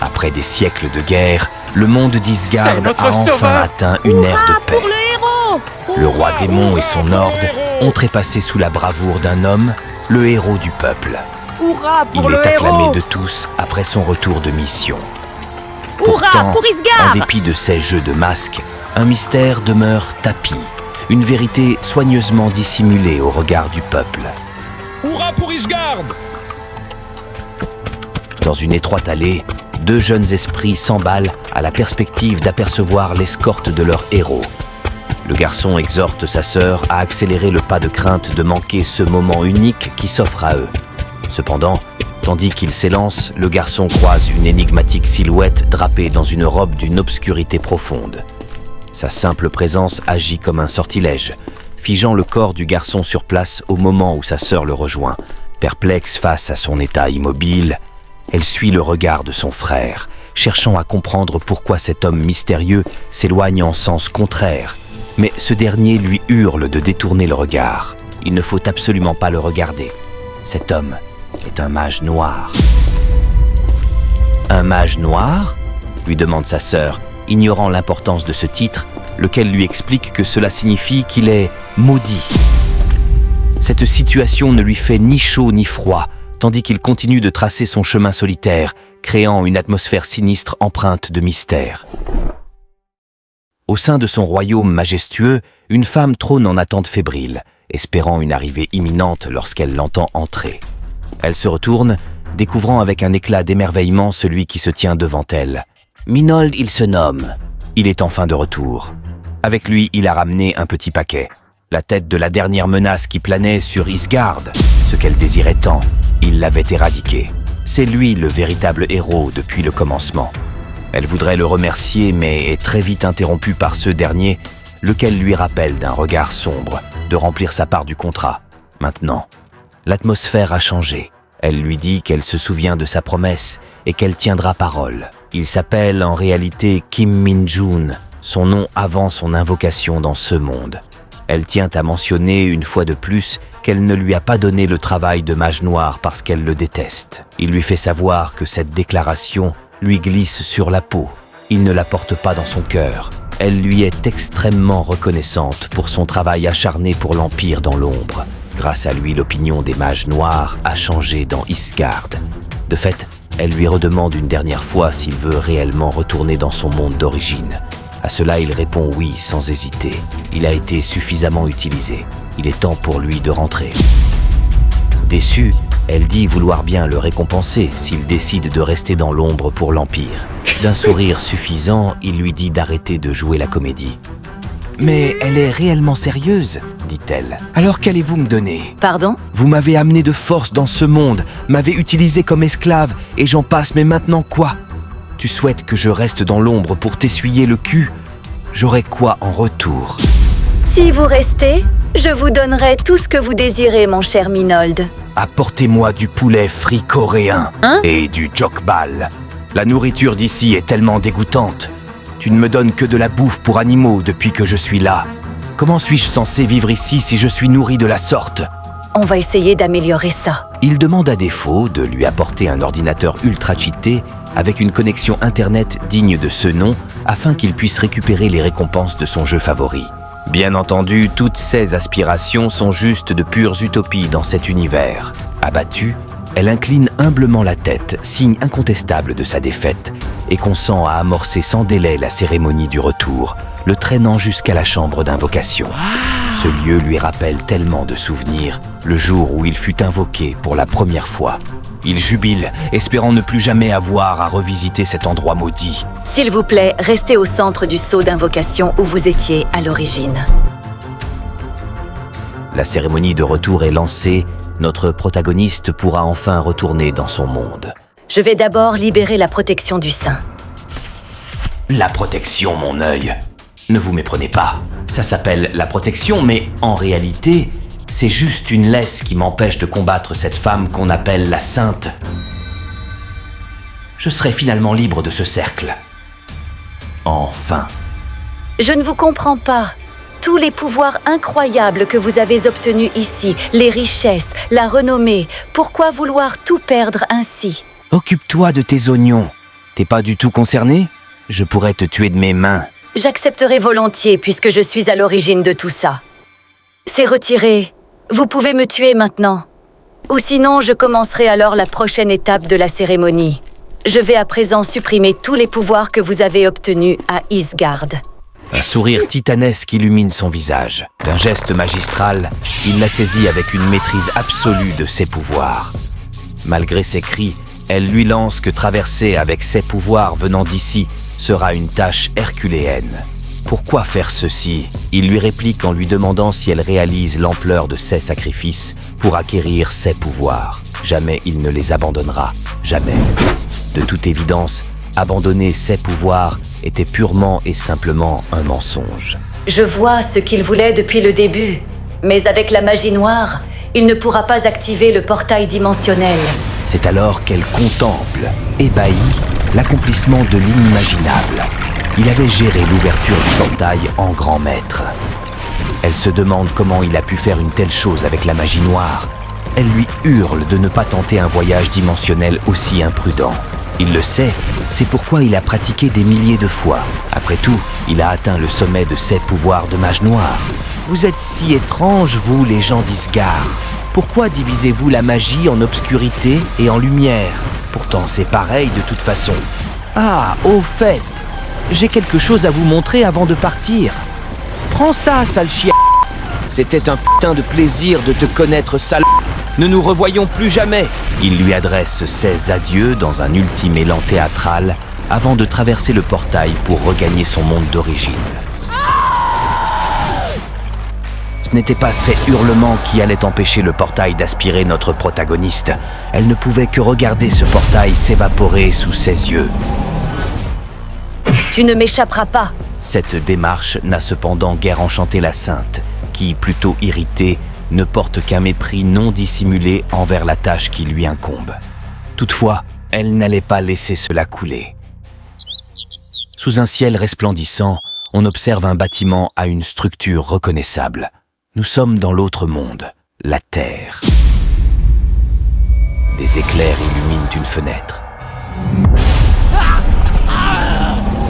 Après des siècles de guerre, le monde d'Isgard a enfin sauveur. atteint une ère de paix. Pour le héros! Le roi démon et son horde ont trépassé sous la bravoure d'un homme, le héros du peuple. Hurrah Il pour le est acclamé héros! de tous après son retour de mission. Hurrah Pourtant, pour en Isgard! dépit de ces jeux de masques, un mystère demeure tapi, une vérité soigneusement dissimulée au regard du peuple. Hurrah pour Isgard! Dans une étroite allée, deux jeunes esprits s'emballent à la perspective d'apercevoir l'escorte de leur héros. Le garçon exhorte sa sœur à accélérer le pas de crainte de manquer ce moment unique qui s'offre à eux. Cependant, tandis qu'il s'élance, le garçon croise une énigmatique silhouette drapée dans une robe d'une obscurité profonde. Sa simple présence agit comme un sortilège, figeant le corps du garçon sur place au moment où sa sœur le rejoint. Perplexe face à son état immobile, elle suit le regard de son frère, cherchant à comprendre pourquoi cet homme mystérieux s'éloigne en sens contraire. Mais ce dernier lui hurle de détourner le regard. Il ne faut absolument pas le regarder. Cet homme est un mage noir. Un mage noir ? Lui demande sa sœur, ignorant l'importance de ce titre, lequel lui explique que cela signifie qu'il est maudit. Cette situation ne lui fait ni chaud ni froid, tandis qu'il continue de tracer son chemin solitaire, créant une atmosphère sinistre empreinte de mystère. Au sein de son royaume majestueux, une femme trône en attente fébrile, espérant une arrivée imminente lorsqu'elle l'entend entrer. Elle se retourne, découvrant avec un éclat d'émerveillement celui qui se tient devant elle. Minold, il se nomme. Il est enfin de retour. Avec lui, il a ramené un petit paquet. La tête de la dernière menace qui planait sur Isgard, ce qu'elle désirait tant, il l'avait éradiqué. C'est lui le véritable héros depuis le commencement. Elle voudrait le remercier, mais est très vite interrompue par ce dernier, lequel lui rappelle d'un regard sombre de remplir sa part du contrat. Maintenant, l'atmosphère a changé. Elle lui dit qu'elle se souvient de sa promesse et qu'elle tiendra parole. Il s'appelle en réalité Kim Min-jun, son nom avant son invocation dans ce monde. Elle tient à mentionner une fois de plus qu'elle ne lui a pas donné le travail de mage noir parce qu'elle le déteste. Il lui fait savoir que cette déclaration lui glisse sur la peau. Il ne la porte pas dans son cœur. Elle lui est extrêmement reconnaissante pour son travail acharné pour l'Empire dans l'ombre. Grâce à lui, l'opinion des mages noirs a changé dans Isgard. De fait, elle lui redemande une dernière fois s'il veut réellement retourner dans son monde d'origine. À cela, il répond oui sans hésiter. Il a été suffisamment utilisé. Il est temps pour lui de rentrer. Déçue, elle dit vouloir bien le récompenser s'il décide de rester dans l'ombre pour l'Empire. D'un sourire suffisant, il lui dit d'arrêter de jouer la comédie. « Mais elle est réellement sérieuse ?» dit-elle. « Alors qu'allez-vous me donner ? Pardon ? Vous m'avez amené de force dans ce monde, m'avez utilisé comme esclave, et j'en passe, mais maintenant quoi ? Tu souhaites que je reste dans l'ombre pour t'essuyer le cul ? J'aurai quoi en retour ? Si vous restez, je vous donnerai tout ce que vous désirez, mon cher Minold. Apportez-moi du poulet frit coréen et du jokbal. La nourriture d'ici est tellement dégoûtante. Tu ne me donnes que de la bouffe pour animaux depuis que je suis là. Comment suis-je censé vivre ici si je suis nourri de la sorte ? On va essayer d'améliorer ça. Il demande à défaut de lui apporter un ordinateur ultra cheaté avec une connexion internet digne de ce nom afin qu'il puisse récupérer les récompenses de son jeu favori. Bien entendu, toutes ces aspirations sont juste de pures utopies dans cet univers. Abattue, elle incline humblement la tête, signe incontestable de sa défaite, et consent à amorcer sans délai la cérémonie du retour, le traînant jusqu'à la chambre d'invocation. Ce lieu lui rappelle tellement de souvenirs, le jour où il fut invoqué pour la première fois. Il jubile, espérant ne plus jamais avoir à revisiter cet endroit maudit. S'il vous plaît, restez au centre du sceau d'invocation où vous étiez à l'origine. La cérémonie de retour est lancée, notre protagoniste pourra enfin retourner dans son monde. Je vais d'abord libérer la protection du sein. La protection, mon œil. Ne vous méprenez pas. Ça s'appelle la protection, mais en réalité, c'est juste une laisse qui m'empêche de combattre cette femme qu'on appelle la Sainte. Je serai finalement libre de ce cercle. Enfin. Je ne vous comprends pas. Tous les pouvoirs incroyables que vous avez obtenus ici, les richesses, la renommée, pourquoi vouloir tout perdre ainsi ? Occupe-toi de tes oignons. T'es pas du tout concerné? Je pourrais te tuer de mes mains. J'accepterai volontiers puisque je suis à l'origine de tout ça. C'est retiré. Vous pouvez me tuer maintenant. Ou sinon, je commencerai alors la prochaine étape de la cérémonie. Je vais à présent supprimer tous les pouvoirs que vous avez obtenus à Isgard. Un sourire titanesque illumine son visage. D'un geste magistral, il la saisit avec une maîtrise absolue de ses pouvoirs. Malgré ses cris, elle lui lance que traverser avec ses pouvoirs venant d'ici sera une tâche herculéenne. Pourquoi faire ceci? Il lui réplique en lui demandant si elle réalise l'ampleur de ses sacrifices pour acquérir ses pouvoirs. Jamais il ne les abandonnera, jamais. De toute évidence, abandonner ses pouvoirs était purement et simplement un mensonge. Je vois ce qu'il voulait depuis le début, mais avec la magie noire, il ne pourra pas activer le portail dimensionnel. C'est alors qu'elle contemple, ébahie, l'accomplissement de l'inimaginable. Il avait géré l'ouverture du portail en grand maître. Elle se demande comment il a pu faire une telle chose avec la magie noire. Elle lui hurle de ne pas tenter un voyage dimensionnel aussi imprudent. Il le sait, c'est pourquoi il a pratiqué des milliers de fois. Après tout, il a atteint le sommet de ses pouvoirs de mage noir. Vous êtes si étranges, vous, les gens d'Isgard. Pourquoi divisez-vous la magie en obscurité et en lumière? Pourtant, c'est pareil de toute façon. Ah, au fait, j'ai quelque chose à vous montrer avant de partir. Prends ça, sale chien. C'était un putain de plaisir de te connaître, sale. Ne nous revoyons plus jamais. Il lui adresse ses adieux dans un ultime élan théâtral avant de traverser le portail pour regagner son monde d'origine. Ce n'était pas ces hurlements qui allaient empêcher le portail d'aspirer notre protagoniste. Elle ne pouvait que regarder ce portail s'évaporer sous ses yeux. Tu ne m'échapperas pas. Cette démarche n'a cependant guère enchanté la sainte, qui, plutôt irritée, ne porte qu'un mépris non dissimulé envers la tâche qui lui incombe. Toutefois, elle n'allait pas laisser cela couler. Sous un ciel resplendissant, on observe un bâtiment à une structure reconnaissable. Nous sommes dans l'autre monde, la Terre. Des éclairs illuminent une fenêtre.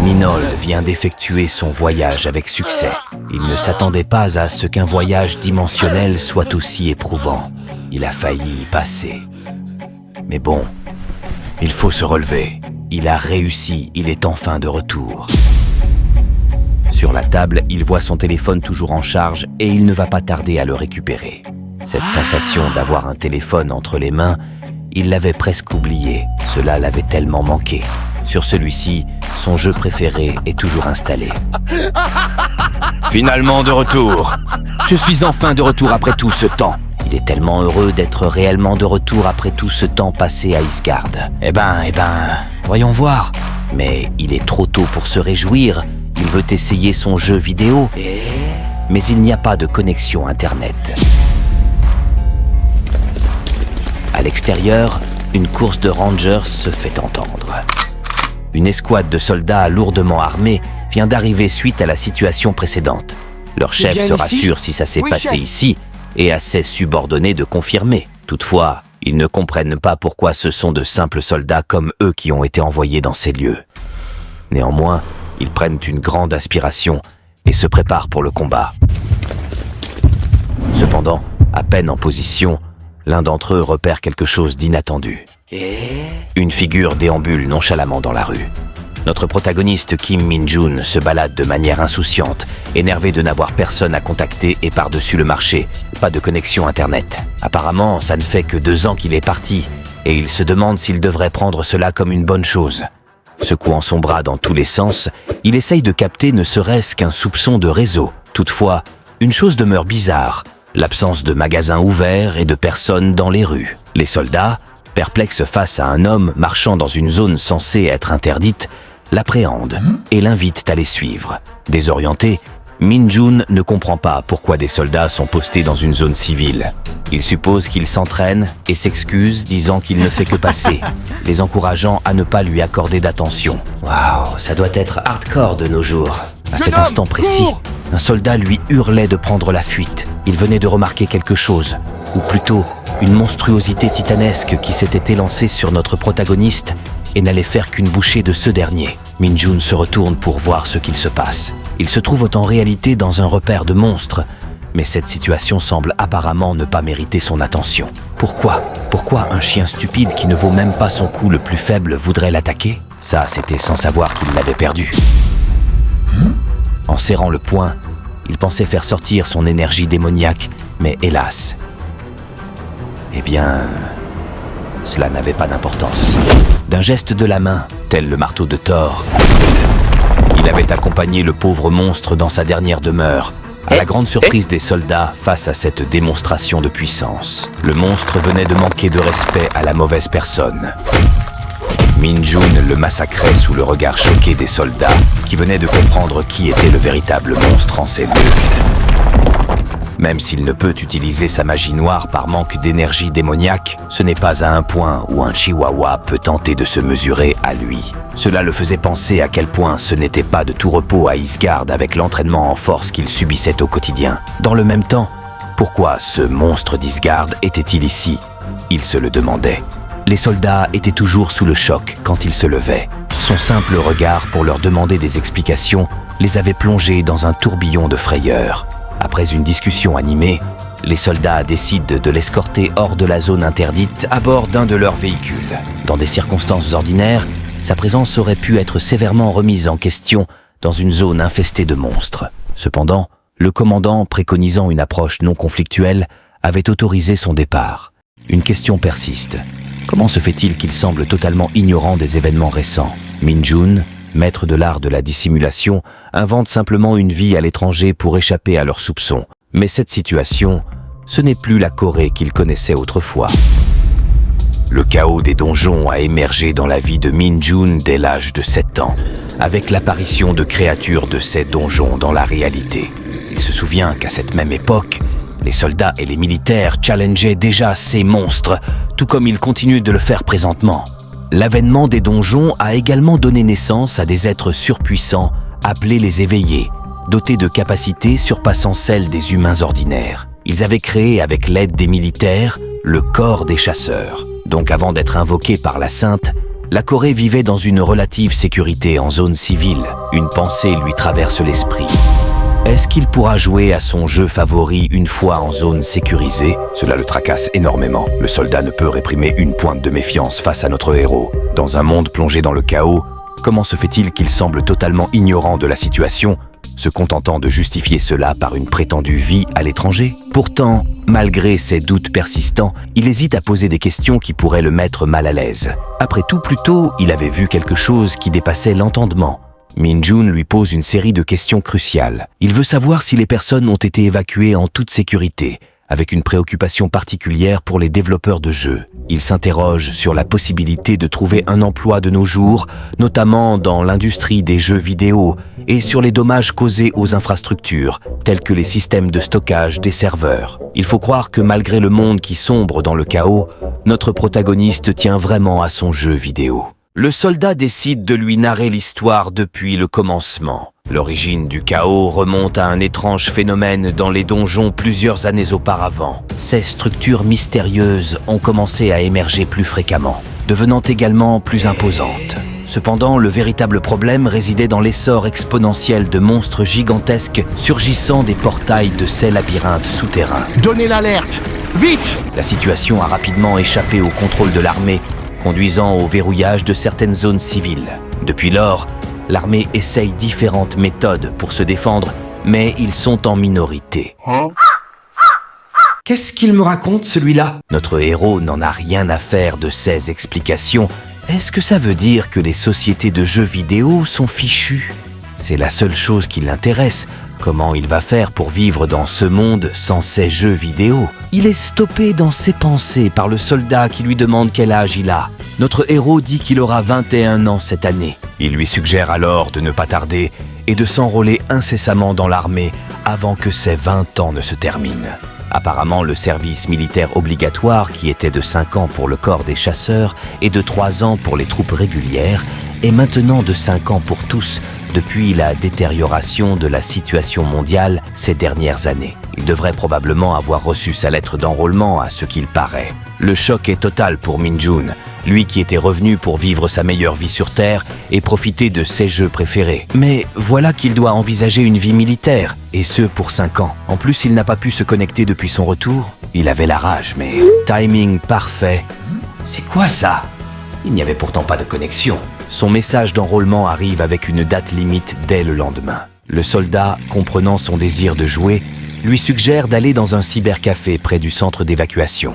Minold vient d'effectuer son voyage avec succès. Il ne s'attendait pas à ce qu'un voyage dimensionnel soit aussi éprouvant. Il a failli y passer. Mais bon, il faut se relever. Il a réussi, il est enfin de retour. Sur la table, il voit son téléphone toujours en charge et il ne va pas tarder à le récupérer. Cette sensation d'avoir un téléphone entre les mains, il l'avait presque oublié. Cela l'avait tellement manqué. Sur celui-ci, son jeu préféré est toujours installé. Finalement de retour. Je suis enfin de retour après tout ce temps. Il est tellement heureux d'être réellement de retour après tout ce temps passé à Isgard. Eh ben, voyons voir. Mais il est trop tôt pour se réjouir. Il veut essayer son jeu vidéo. Mais il n'y a pas de connexion Internet. À l'extérieur, une course de Rangers se fait entendre. Une escouade de soldats lourdement armés vient d'arriver suite à la situation précédente. Leur chef se rassure si ça s'est passé ici et à ses subordonnés de confirmer. Toutefois, ils ne comprennent pas pourquoi ce sont de simples soldats comme eux qui ont été envoyés dans ces lieux. Néanmoins, ils prennent une grande inspiration et se préparent pour le combat. Cependant, à peine en position, l'un d'entre eux repère quelque chose d'inattendu. Une figure déambule nonchalamment dans la rue. Notre protagoniste Kim Min-jun se balade de manière insouciante, énervé de n'avoir personne à contacter et par-dessus le marché, pas de connexion Internet. Apparemment, ça ne fait que 2 ans qu'il est parti, et il se demande s'il devrait prendre cela comme une bonne chose. Secouant son bras dans tous les sens, il essaye de capter ne serait-ce qu'un soupçon de réseau. Toutefois, une chose demeure bizarre, l'absence de magasins ouverts et de personnes dans les rues. Les soldats, perplexe face à un homme marchant dans une zone censée être interdite, l'appréhendent et l'invitent à les suivre. Désorienté, Min-jun ne comprend pas pourquoi des soldats sont postés dans une zone civile. Il suppose qu'il s'entraîne et s'excuse, disant qu'il ne fait que passer, les encourageant à ne pas lui accorder d'attention. Waouh, ça doit être hardcore de nos jours. À cet instant précis, un soldat lui hurlait de prendre la fuite. Il venait de remarquer quelque chose, ou plutôt une monstruosité titanesque qui s'était élancée sur notre protagoniste et n'allait faire qu'une bouchée de ce dernier. Min-jun se retourne pour voir ce qu'il se passe. Il se trouve en réalité dans un repère de monstres, mais cette situation semble apparemment ne pas mériter son attention. Pourquoi un chien stupide qui ne vaut même pas son coup le plus faible voudrait l'attaquer? Ça, c'était sans savoir qu'il l'avait perdu. En serrant le poing, il pensait faire sortir son énergie démoniaque, mais hélas. Eh bien, cela n'avait pas d'importance. D'un geste de la main, tel le marteau de Thor, il avait accompagné le pauvre monstre dans sa dernière demeure, à la grande surprise des soldats face à cette démonstration de puissance. Le monstre venait de manquer de respect à la mauvaise personne. Min-jun le massacrait sous le regard choqué des soldats qui venaient de comprendre qui était le véritable monstre en ces lieux. Même s'il ne peut utiliser sa magie noire par manque d'énergie démoniaque, ce n'est pas à un point où un chihuahua peut tenter de se mesurer à lui. Cela le faisait penser à quel point ce n'était pas de tout repos à Isgard avec l'entraînement en force qu'il subissait au quotidien. Dans le même temps, pourquoi ce monstre d'Isgard était-il ici? Il se le demandait. Les soldats étaient toujours sous le choc quand il se levait. Son simple regard pour leur demander des explications les avait plongés dans un tourbillon de frayeur. Après une discussion animée, les soldats décident de l'escorter hors de la zone interdite à bord d'un de leurs véhicules. Dans des circonstances ordinaires, sa présence aurait pu être sévèrement remise en question dans une zone infestée de monstres. Cependant, le commandant, préconisant une approche non conflictuelle, avait autorisé son départ. Une question persiste. Comment se fait-il qu'il semble totalement ignorant des événements récents? Min-jun, maître de l'art de la dissimulation, invente simplement une vie à l'étranger pour échapper à leurs soupçons. Mais cette situation, ce n'est plus la Corée qu'il connaissait autrefois. Le chaos des donjons a émergé dans la vie de Min-jun dès l'âge de 7 ans, avec l'apparition de créatures de ces donjons dans la réalité. Il se souvient qu'à cette même époque, les soldats et les militaires challengeaient déjà ces monstres, tout comme ils continuent de le faire présentement. L'avènement des donjons a également donné naissance à des êtres surpuissants, appelés les éveillés, dotés de capacités surpassant celles des humains ordinaires. Ils avaient créé avec l'aide des militaires le corps des chasseurs. Donc avant d'être invoqués par la Sainte, la Corée vivait dans une relative sécurité en zone civile. Une pensée lui traverse l'esprit. Est-ce qu'il pourra jouer à son jeu favori une fois en zone sécurisée? Cela le tracasse énormément. Le soldat ne peut réprimer une pointe de méfiance face à notre héros. Dans un monde plongé dans le chaos, comment se fait-il qu'il semble totalement ignorant de la situation, se contentant de justifier cela par une prétendue vie à l'étranger? Pourtant, malgré ses doutes persistants, il hésite à poser des questions qui pourraient le mettre mal à l'aise. Après tout, plus tôt, il avait vu quelque chose qui dépassait l'entendement. Min-jun lui pose une série de questions cruciales. Il veut savoir si les personnes ont été évacuées en toute sécurité, avec une préoccupation particulière pour les développeurs de jeux. Il s'interroge sur la possibilité de trouver un emploi de nos jours, notamment dans l'industrie des jeux vidéo, et sur les dommages causés aux infrastructures, tels que les systèmes de stockage des serveurs. Il faut croire que malgré le monde qui sombre dans le chaos, notre protagoniste tient vraiment à son jeu vidéo. Le soldat décide de lui narrer l'histoire depuis le commencement. L'origine du chaos remonte à un étrange phénomène dans les donjons plusieurs années auparavant. Ces structures mystérieuses ont commencé à émerger plus fréquemment, devenant également plus imposantes. Cependant, le véritable problème résidait dans l'essor exponentiel de monstres gigantesques surgissant des portails de ces labyrinthes souterrains. Donnez l'alerte! Vite! La situation a rapidement échappé au contrôle de l'armée, conduisant au verrouillage de certaines zones civiles. Depuis lors, l'armée essaye différentes méthodes pour se défendre, mais ils sont en minorité. Qu'est-ce qu'il me raconte, celui-là? Notre héros n'en a rien à faire de ces explications. Est-ce que ça veut dire que les sociétés de jeux vidéo sont fichues? C'est la seule chose qui l'intéresse. Comment il va faire pour vivre dans ce monde sans ces jeux vidéo? Il est stoppé dans ses pensées par le soldat qui lui demande quel âge il a. Notre héros dit qu'il aura 21 ans cette année. Il lui suggère alors de ne pas tarder et de s'enrôler incessamment dans l'armée avant que ses 20 ans ne se terminent. Apparemment, le service militaire obligatoire, qui était de 5 ans pour le corps des chasseurs et de 3 ans pour les troupes régulières, est maintenant de 5 ans pour tous depuis la détérioration de la situation mondiale ces dernières années. Il devrait probablement avoir reçu sa lettre d'enrôlement à ce qu'il paraît. Le choc est total pour Min-jun, lui qui était revenu pour vivre sa meilleure vie sur Terre et profiter de ses jeux préférés. Mais voilà qu'il doit envisager une vie militaire, et ce pour 5 ans. En plus, il n'a pas pu se connecter depuis son retour. Il avait la rage, mais timing parfait. C'est quoi ça? Il n'y avait pourtant pas de connexion. Son message d'enrôlement arrive avec une date limite dès le lendemain. Le soldat, comprenant son désir de jouer, lui suggère d'aller dans un cybercafé près du centre d'évacuation.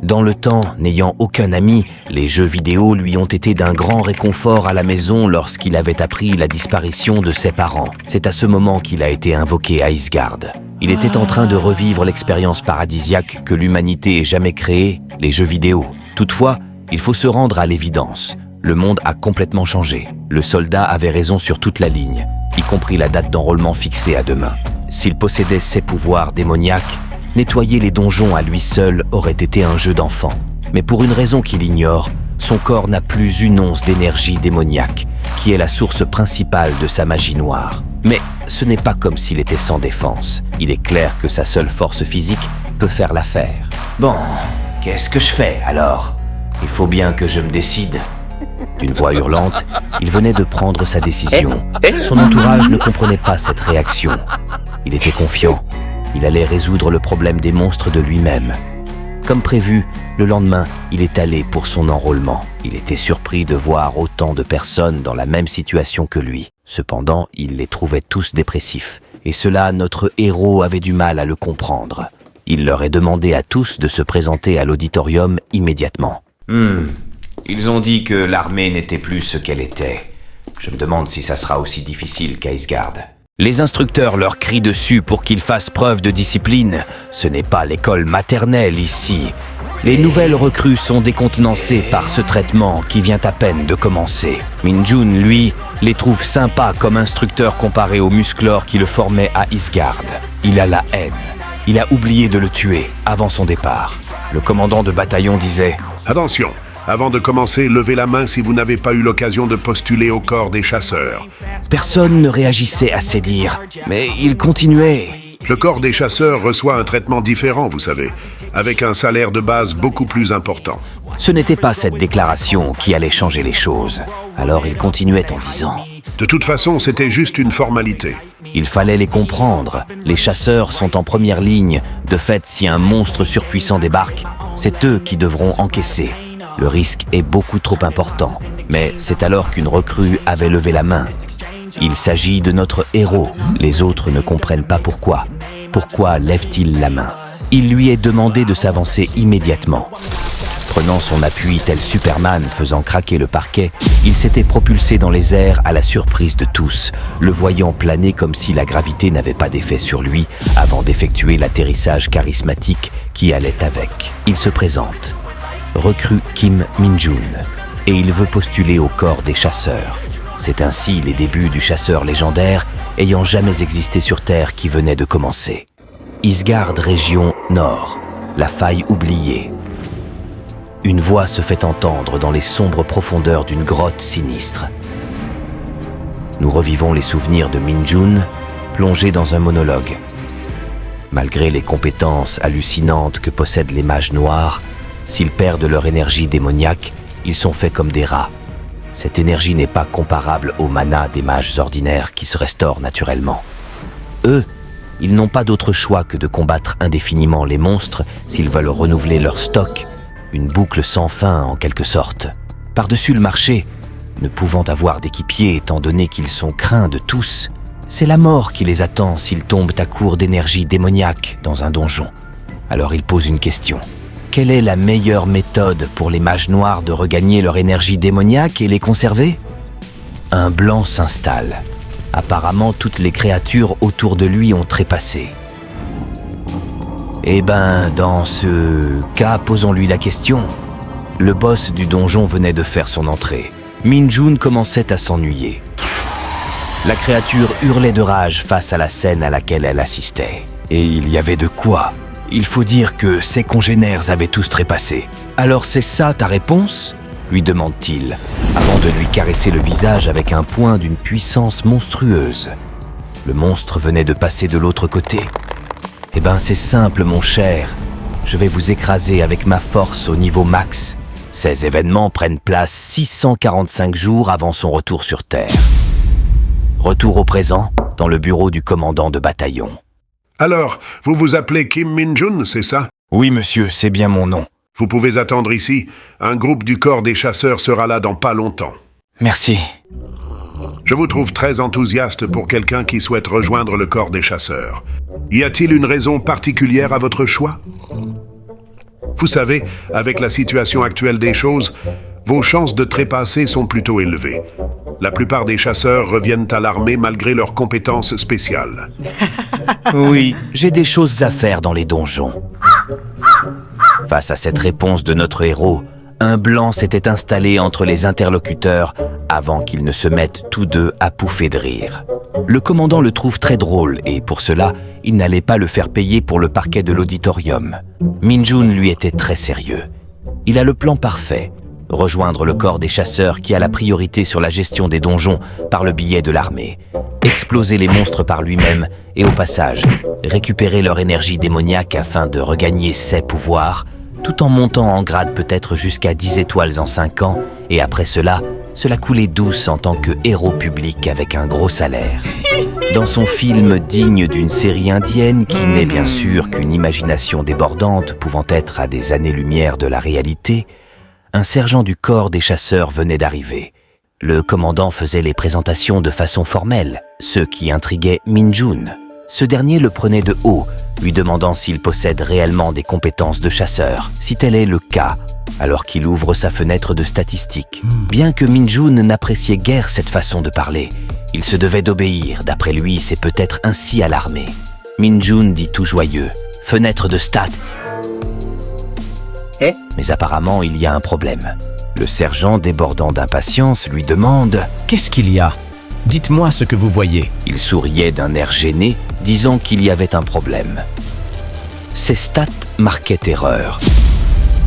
Dans le temps, n'ayant aucun ami, les jeux vidéo lui ont été d'un grand réconfort à la maison lorsqu'il avait appris la disparition de ses parents. C'est à ce moment qu'il a été invoqué à Isgard. Il était en train de revivre l'expérience paradisiaque que l'humanité ait jamais créée, les jeux vidéo. Toutefois, il faut se rendre à l'évidence. Le monde a complètement changé. Le soldat avait raison sur toute la ligne, y compris la date d'enrôlement fixée à demain. S'il possédait ses pouvoirs démoniaques, nettoyer les donjons à lui seul aurait été un jeu d'enfant. Mais pour une raison qu'il ignore, son corps n'a plus une once d'énergie démoniaque, qui est la source principale de sa magie noire. Mais ce n'est pas comme s'il était sans défense. Il est clair que sa seule force physique peut faire l'affaire. Bon, qu'est-ce que je fais alors? Il faut bien que je me décide. D'une voix hurlante, il venait de prendre sa décision. Son entourage ne comprenait pas cette réaction. Il était confiant. Il allait résoudre le problème des monstres de lui-même. Comme prévu, le lendemain, il est allé pour son enrôlement. Il était surpris de voir autant de personnes dans la même situation que lui. Cependant, il les trouvait tous dépressifs. Et cela, notre héros avait du mal à le comprendre. Il leur est demandé à tous de se présenter à l'auditorium immédiatement. Ils ont dit que l'armée n'était plus ce qu'elle était. Je me demande si ça sera aussi difficile qu'à Isgard. Les instructeurs leur crient dessus pour qu'ils fassent preuve de discipline. Ce n'est pas l'école maternelle ici. Les nouvelles recrues sont décontenancées par ce traitement qui vient à peine de commencer. Min-jun, lui, les trouve sympas comme instructeur comparé aux musclores qui le formaient à Isgard. Il a la haine. Il a oublié de le tuer avant son départ. Le commandant de bataillon disait « Attention, avant de commencer, levez la main si vous n'avez pas eu l'occasion de postuler au corps des chasseurs. » Personne ne réagissait à ces dires, mais il continuait. Le corps des chasseurs reçoit un traitement différent, vous savez, avec un salaire de base beaucoup plus important. Ce n'était pas cette déclaration qui allait changer les choses. Alors il continuait en disant « De toute façon, c'était juste une formalité. » Il fallait les comprendre. Les chasseurs sont en première ligne. De fait, si un monstre surpuissant débarque, c'est eux qui devront encaisser. Le risque est beaucoup trop important. Mais c'est alors qu'une recrue avait levé la main. Il s'agit de notre héros. Les autres ne comprennent pas pourquoi. Pourquoi lève-t-il la main? Il lui est demandé de s'avancer immédiatement. Prenant son appui tel Superman faisant craquer le parquet, il s'était propulsé dans les airs à la surprise de tous, le voyant planer comme si la gravité n'avait pas d'effet sur lui avant d'effectuer l'atterrissage charismatique qui allait avec. Il se présente. Recrue Kim Min-jun, et il veut postuler au corps des chasseurs. C'est ainsi les débuts du chasseur légendaire ayant jamais existé sur Terre qui venait de commencer. Isgard, région Nord, la faille oubliée. Une voix se fait entendre dans les sombres profondeurs d'une grotte sinistre. Nous revivons les souvenirs de Min-jun, plongés dans un monologue. Malgré les compétences hallucinantes que possèdent les mages noirs, s'ils perdent leur énergie démoniaque, ils sont faits comme des rats. Cette énergie n'est pas comparable au mana des mages ordinaires qui se restaurent naturellement. Eux, ils n'ont pas d'autre choix que de combattre indéfiniment les monstres s'ils veulent renouveler leur stock, une boucle sans fin en quelque sorte. Par-dessus le marché, ne pouvant avoir d'équipier étant donné qu'ils sont craints de tous, c'est la mort qui les attend s'ils tombent à court d'énergie démoniaque dans un donjon. Alors ils posent une question. Quelle est la meilleure méthode pour les mages noirs de regagner leur énergie démoniaque et les conserver? Un blanc s'installe. Apparemment, toutes les créatures autour de lui ont trépassé. Eh ben, dans ce cas, posons-lui la question. Le boss du donjon venait de faire son entrée. Min-jun commençait à s'ennuyer. La créature hurlait de rage face à la scène à laquelle elle assistait. Et il y avait de quoi. Il faut dire que ses congénères avaient tous trépassé. Alors c'est ça ta réponse? lui demande-t-il, avant de lui caresser le visage avec un poing d'une puissance monstrueuse. Le monstre venait de passer de l'autre côté. Eh ben c'est simple mon cher, je vais vous écraser avec ma force au niveau max. Ces événements prennent place 645 jours avant son retour sur Terre. Retour au présent, dans le bureau du commandant de bataillon. Alors, vous vous appelez Kim Min-jun, c'est ça? Oui monsieur, c'est bien mon nom. Vous pouvez attendre ici. Un groupe du corps des chasseurs sera là dans pas longtemps. Merci. Je vous trouve très enthousiaste pour quelqu'un qui souhaite rejoindre le corps des chasseurs. Y a-t-il une raison particulière à votre choix? Vous savez, avec la situation actuelle des choses, vos chances de trépasser sont plutôt élevées. La plupart des chasseurs reviennent à l'armée malgré leurs compétences spéciales. Oui, j'ai des choses à faire dans les donjons. Face à cette réponse de notre héros, un blanc s'était installé entre les interlocuteurs avant qu'ils ne se mettent tous deux à pouffer de rire. Le commandant le trouve très drôle et pour cela, il n'allait pas le faire payer pour le parquet de l'auditorium. Min-jun lui était très sérieux. Il a le plan parfait. Rejoindre le corps des chasseurs qui a la priorité sur la gestion des donjons par le biais de l'armée. Exploser les monstres par lui-même et au passage, récupérer leur énergie démoniaque afin de regagner ses pouvoirs, tout en montant en grade peut-être jusqu'à 10 étoiles en 5 ans et après cela, se la couler douce en tant que héros public avec un gros salaire. Dans son film digne d'une série indienne qui n'est bien sûr qu'une imagination débordante pouvant être à des années-lumière de la réalité, un sergent du corps des chasseurs venait d'arriver. Le commandant faisait les présentations de façon formelle, ce qui intriguait Min-jun. Ce dernier le prenait de haut, lui demandant s'il possède réellement des compétences de chasseur, si tel est le cas, alors qu'il ouvre sa fenêtre de statistiques. Bien que Min-jun n'appréciait guère cette façon de parler, il se devait d'obéir, d'après lui c'est peut-être ainsi à l'armée. Min-jun dit tout joyeux, « Fenêtre de stats !» Mais apparemment il y a un problème. Le sergent, débordant d'impatience, lui demande « Qu'est-ce qu'il y a? Dites-moi ce que vous voyez. » Il souriait d'un air gêné, disant qu'il y avait un problème. Ses stats marquaient erreur.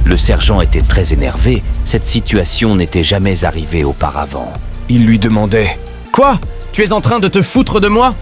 Le sergent était très énervé, cette situation n'était jamais arrivée auparavant. Il lui demandait « Quoi? Tu es en train de te foutre de moi ?»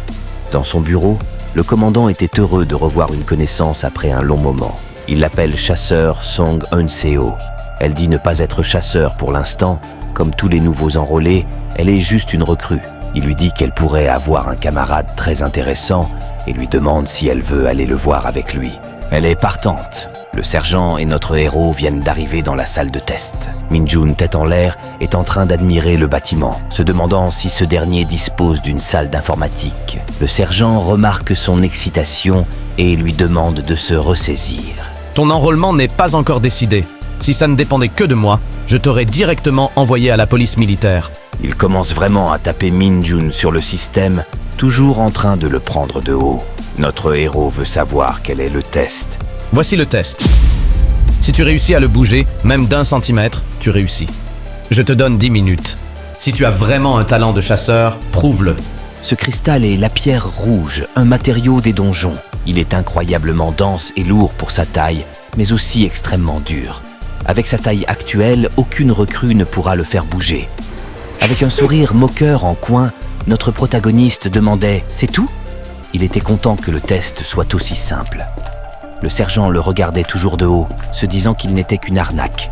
Dans son bureau, le commandant était heureux de revoir une connaissance après un long moment. Il l'appelle chasseur Song Eun-seo. Elle dit ne pas être chasseur pour l'instant. Comme tous les nouveaux enrôlés, elle est juste une recrue. Il lui dit qu'elle pourrait avoir un camarade très intéressant et lui demande si elle veut aller le voir avec lui. Elle est partante. Le sergent et notre héros viennent d'arriver dans la salle de test. Min-jun, tête en l'air, est en train d'admirer le bâtiment, se demandant si ce dernier dispose d'une salle d'informatique. Le sergent remarque son excitation et lui demande de se ressaisir. Ton enrôlement n'est pas encore décidé. Si ça ne dépendait que de moi, je t'aurais directement envoyé à la police militaire. Il commence vraiment à taper Min-jun sur le système, toujours en train de le prendre de haut. Notre héros veut savoir quel est le test. Voici le test. Si tu réussis à le bouger, même d'1 centimètre, tu réussis. Je te donne 10 minutes. Si tu as vraiment un talent de chasseur, prouve-le. Ce cristal est la pierre rouge, un matériau des donjons. Il est incroyablement dense et lourd pour sa taille, mais aussi extrêmement dur. Avec sa taille actuelle, aucune recrue ne pourra le faire bouger. Avec un sourire moqueur en coin, notre protagoniste demandait « C'est tout ?» Il était content que le test soit aussi simple. Le sergent le regardait toujours de haut, se disant qu'il n'était qu'une arnaque.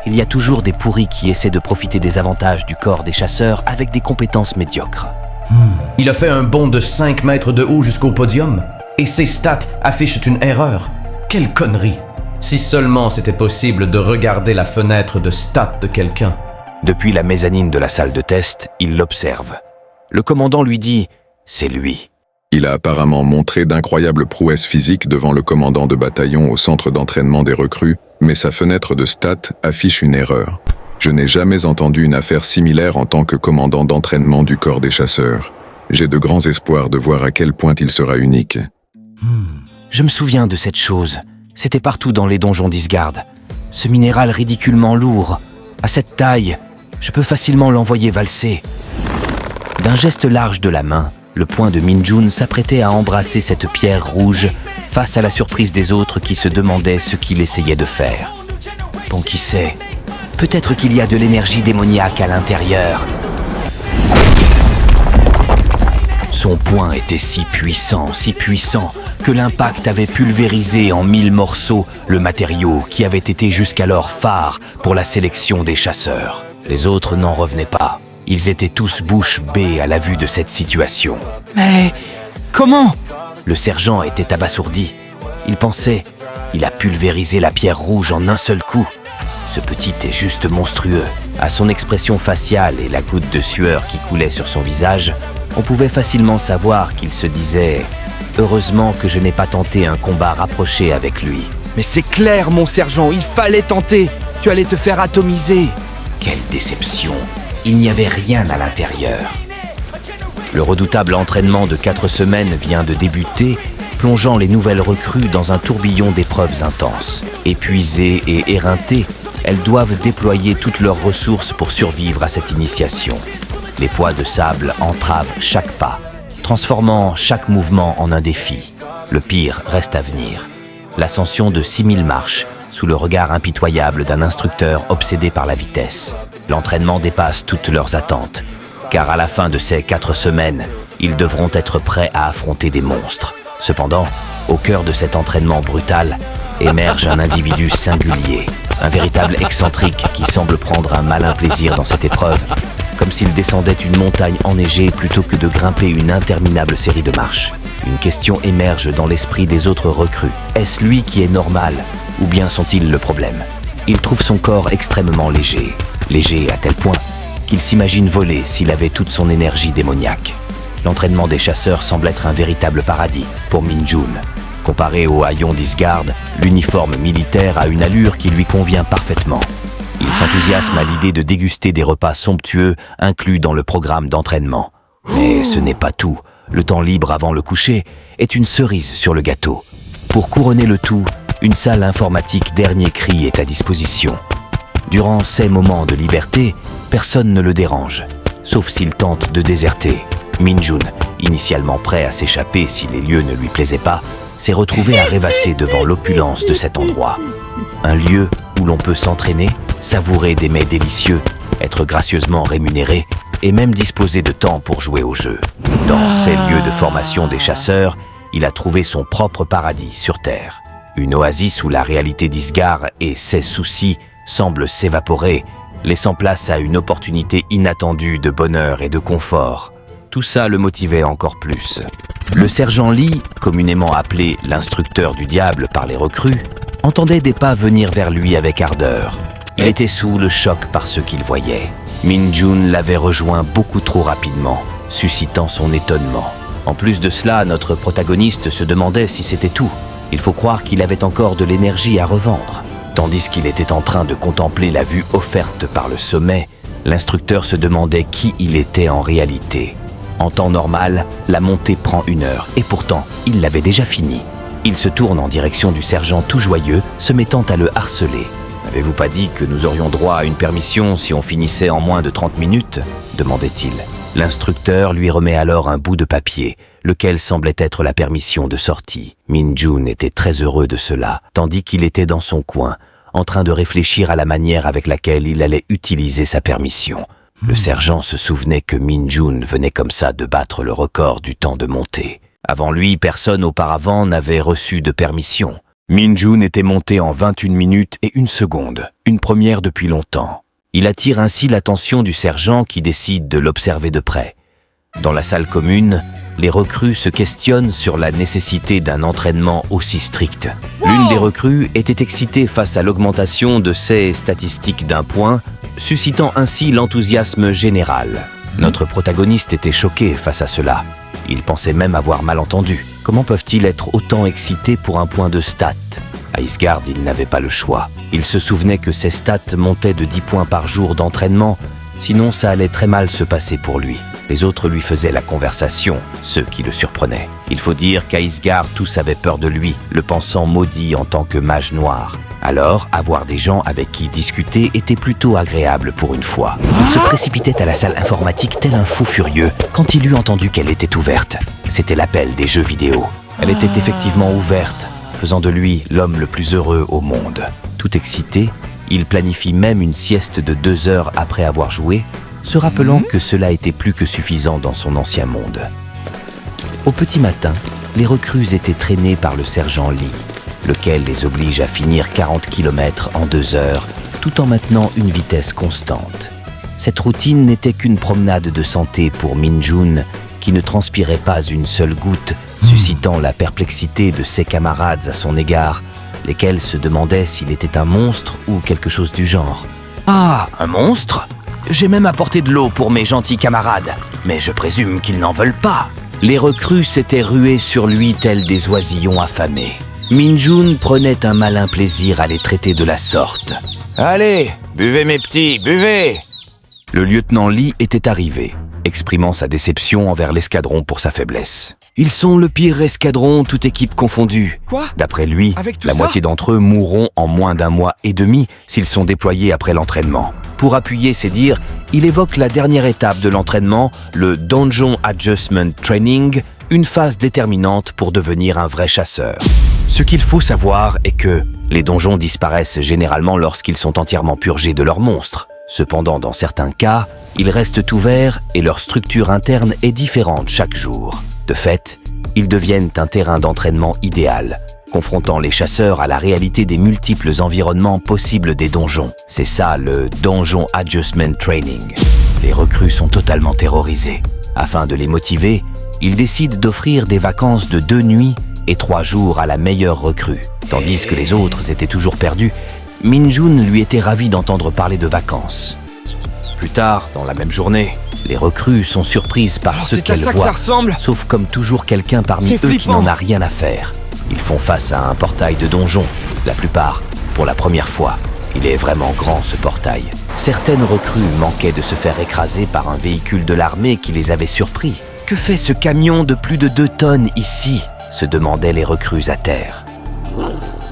Il y a toujours des pourris qui essaient de profiter des avantages du corps des chasseurs avec des compétences médiocres. Il a fait un bond de 5 mètres de haut jusqu'au podium, et ses stats affichent une erreur. Quelle connerie! Si seulement c'était possible de regarder la fenêtre de stats de quelqu'un. Depuis la mezzanine de la salle de test, il l'observe. Le commandant lui dit « C'est lui ». Il a apparemment montré d'incroyables prouesses physiques devant le commandant de bataillon au centre d'entraînement des recrues, mais sa fenêtre de stats affiche une erreur. Je n'ai jamais entendu une affaire similaire en tant que commandant d'entraînement du corps des chasseurs. J'ai de grands espoirs de voir à quel point il sera unique. Je me souviens de cette chose. C'était partout dans les donjons d'Isgard. Ce minéral ridiculement lourd. À cette taille, je peux facilement l'envoyer valser. D'un geste large de la main, le poing de Min-jun s'apprêtait à embrasser cette pierre rouge face à la surprise des autres qui se demandaient ce qu'il essayait de faire. Bon, qui sait? Peut-être qu'il y a de l'énergie démoniaque à l'intérieur. Son poing était si puissant, que l'impact avait pulvérisé en 1000 morceaux le matériau qui avait été jusqu'alors phare pour la sélection des chasseurs. Les autres n'en revenaient pas. Ils étaient tous bouche bée à la vue de cette situation. Mais comment? Le sergent était abasourdi. Il pensait, il a pulvérisé la pierre rouge en un seul coup. Ce petit est juste monstrueux. À son expression faciale et la goutte de sueur qui coulait sur son visage, on pouvait facilement savoir qu'il se disait « Heureusement que je n'ai pas tenté un combat rapproché avec lui. Mais c'est clair, mon sergent, il fallait tenter. Tu allais te faire atomiser. » Quelle déception! Il n'y avait rien à l'intérieur. Le redoutable entraînement de 4 semaines vient de débuter, plongeant les nouvelles recrues dans un tourbillon d'épreuves intenses. Épuisées et éreintées, elles doivent déployer toutes leurs ressources pour survivre à cette initiation. Les poids de sable entravent chaque pas, transformant chaque mouvement en un défi. Le pire reste à venir. L'ascension de 6000 marches, sous le regard impitoyable d'un instructeur obsédé par la vitesse. L'entraînement dépasse toutes leurs attentes, car à la fin de ces 4 semaines, ils devront être prêts à affronter des monstres. Cependant, au cœur de cet entraînement brutal, émerge un individu singulier, un véritable excentrique qui semble prendre un malin plaisir dans cette épreuve, comme s'il descendait une montagne enneigée plutôt que de grimper une interminable série de marches. Une question émerge dans l'esprit des autres recrues. Est-ce lui qui est normal, ou bien sont-ils le problème? Il trouve son corps extrêmement léger. Léger à tel point qu'il s'imagine voler s'il avait toute son énergie démoniaque. L'entraînement des chasseurs semble être un véritable paradis pour Min Jun. Comparé au haillon d'Isgard, l'uniforme militaire a une allure qui lui convient parfaitement. Il s'enthousiasme à l'idée de déguster des repas somptueux inclus dans le programme d'entraînement. Mais ce n'est pas tout. Le temps libre avant le coucher est une cerise sur le gâteau. Pour couronner le tout, une salle informatique dernier cri est à disposition. Durant ces moments de liberté, personne ne le dérange, sauf s'il tente de déserter. Min Jun, initialement prêt à s'échapper si les lieux ne lui plaisaient pas, s'est retrouvé à rêvasser devant l'opulence de cet endroit. Un lieu où l'on peut s'entraîner, savourer des mets délicieux, être gracieusement rémunéré et même disposer de temps pour jouer au jeu. Dans ces lieux de formation des chasseurs, il a trouvé son propre paradis sur Terre. Une oasis où la réalité d'Isgard et ses soucis semblent s'évaporer, laissant place à une opportunité inattendue de bonheur et de confort. Tout ça le motivait encore plus. Le sergent Lee, communément appelé l'instructeur du diable par les recrues, entendait des pas venir vers lui avec ardeur. Il était sous le choc par ce qu'il voyait. Min Jun l'avait rejoint beaucoup trop rapidement, suscitant son étonnement. En plus de cela, notre protagoniste se demandait si c'était tout. Il faut croire qu'il avait encore de l'énergie à revendre. Tandis qu'il était en train de contempler la vue offerte par le sommet, l'instructeur se demandait qui il était en réalité. En temps normal, la montée prend 1 heure, et pourtant, il l'avait déjà finie. Il se tourne en direction du sergent tout joyeux, se mettant à le harceler. « N'avez-vous pas dit que nous aurions droit à une permission si on finissait en moins de 30 minutes ?» demandait-il. L'instructeur lui remet alors un bout de papier, lequel semblait être la permission de sortie. Min Jun était très heureux de cela, tandis qu'il était dans son coin, en train de réfléchir à la manière avec laquelle il allait utiliser sa permission. Le sergent se souvenait que Min Jun venait comme ça de battre le record du temps de montée. Avant lui, personne auparavant n'avait reçu de permission. Min Jun était monté en 21 minutes et 1 seconde, une première depuis longtemps. Il attire ainsi l'attention du sergent qui décide de l'observer de près. Dans la salle commune, les recrues se questionnent sur la nécessité d'un entraînement aussi strict. L'une des recrues était excitée face à l'augmentation de ses statistiques d'1 point, suscitant ainsi l'enthousiasme général. Notre protagoniste était choqué face à cela. Il pensait même avoir mal entendu. Comment peuvent-ils être autant excités pour un point de stats ? À Isgard, il n'avait pas le choix. Il se souvenait que ses stats montaient de 10 points par jour d'entraînement, sinon ça allait très mal se passer pour lui. Les autres lui faisaient la conversation, ceux qui le surprenaient. Il faut dire qu'à Isgard, tous avaient peur de lui, le pensant maudit en tant que mage noir. Alors, avoir des gens avec qui discuter était plutôt agréable pour une fois. Il se précipitait à la salle informatique tel un fou furieux quand il eut entendu qu'elle était ouverte. C'était l'appel des jeux vidéo. Elle était effectivement ouverte, faisant de lui l'homme le plus heureux au monde. Tout excité, Il planifie même une sieste de 2 heures après avoir joué, se rappelant que cela était plus que suffisant dans son ancien monde. Au petit matin, les recrues étaient traînées par le sergent Lee, lequel les oblige à finir 40 km en 2 heures, tout en maintenant une vitesse constante. Cette routine n'était qu'une promenade de santé pour Min-jun, qui ne transpirait pas une seule goutte, suscitant la perplexité de ses camarades à son égard, lesquels se demandaient s'il était un monstre ou quelque chose du genre. « Ah, un monstre ? J'ai même apporté de l'eau pour mes gentils camarades, mais je présume qu'ils n'en veulent pas. » Les recrues s'étaient ruées sur lui tels des oisillons affamés. Min-jun prenait un malin plaisir à les traiter de la sorte. « Allez, buvez mes petits, buvez !» Le lieutenant Lee était arrivé, exprimant sa déception envers l'escadron pour sa faiblesse. Ils sont le pire escadron, toute équipe confondue. Quoi ? D'après lui, la moitié d'entre eux mourront en moins d'1 mois et demi s'ils sont déployés après l'entraînement. Pour appuyer ses dires, il évoque la dernière étape de l'entraînement, le Donjon Adjustment Training, une phase déterminante pour devenir un vrai chasseur. Ce qu'il faut savoir est que les donjons disparaissent généralement lorsqu'ils sont entièrement purgés de leurs monstres. Cependant, dans certains cas, ils restent ouverts et leur structure interne est différente chaque jour. De fait, ils deviennent un terrain d'entraînement idéal, confrontant les chasseurs à la réalité des multiples environnements possibles des donjons. C'est ça le Donjon Adjustment Training. Les recrues sont totalement terrorisés. Afin de les motiver, ils décident d'offrir des vacances de 2 nuits et 3 jours à la meilleure recrue. Tandis que les autres étaient toujours perdus, Min-jun lui était ravi d'entendre parler de vacances. Plus tard, dans la même journée, les recrues sont surprises par ce qu'elles voient, sauf comme toujours quelqu'un parmi eux qui n'en a rien à faire. Ils font face à un portail de donjon, la plupart pour la première fois. Il est vraiment grand ce portail. Certaines recrues manquaient de se faire écraser par un véhicule de l'armée qui les avait surpris. « Que fait ce camion de plus de 2 tonnes ici ?» se demandaient les recrues à terre.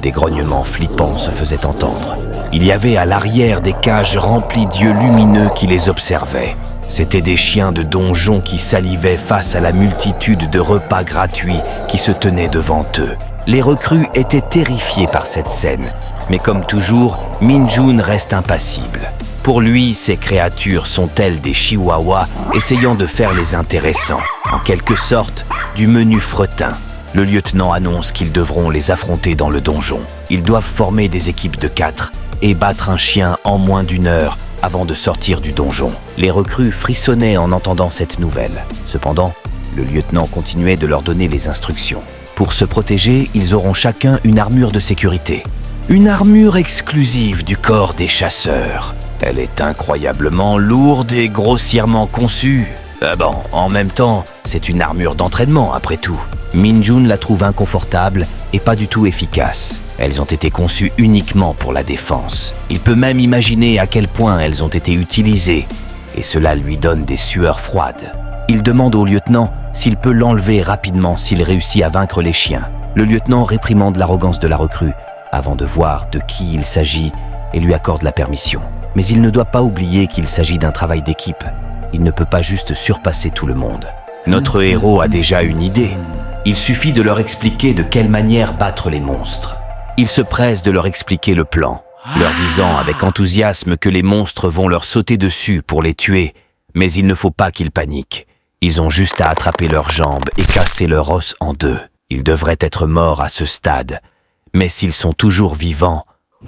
Des grognements flippants se faisaient entendre. Il y avait à l'arrière des cages remplies d'yeux lumineux qui les observaient. C'étaient des chiens de donjon qui salivaient face à la multitude de repas gratuits qui se tenaient devant eux. Les recrues étaient terrifiés par cette scène, mais comme toujours, Min-jun reste impassible. Pour lui, ces créatures sont telles des chihuahuas essayant de faire les intéressants, en quelque sorte du menu fretin. Le lieutenant annonce qu'ils devront les affronter dans le donjon. Ils doivent former des équipes de 4 et battre un chien en moins d'1 heure avant de sortir du donjon. Les recrues frissonnaient en entendant cette nouvelle. Cependant, le lieutenant continuait de leur donner les instructions. Pour se protéger, ils auront chacun une armure de sécurité. Une armure exclusive du corps des chasseurs. Elle est incroyablement lourde et grossièrement conçue. Bon, en même temps, c'est une armure d'entraînement après tout. Min-jun la trouve inconfortable et pas du tout efficace. Elles ont été conçues uniquement pour la défense. Il peut même imaginer à quel point elles ont été utilisées, et cela lui donne des sueurs froides. Il demande au lieutenant s'il peut l'enlever rapidement s'il réussit à vaincre les chiens. Le lieutenant réprimande l'arrogance de la recrue avant de voir de qui il s'agit et lui accorde la permission. Mais il ne doit pas oublier qu'il s'agit d'un travail d'équipe. Il ne peut pas juste surpasser tout le monde. Notre héros a déjà une idée. Il suffit de leur expliquer de quelle manière battre les monstres. Il se presse de leur expliquer le plan, leur disant avec enthousiasme que les monstres vont leur sauter dessus pour les tuer, mais il ne faut pas qu'ils paniquent. Ils ont juste à attraper leurs jambes et casser leur os en 2. Ils devraient être morts à ce stade, mais s'ils sont toujours vivants,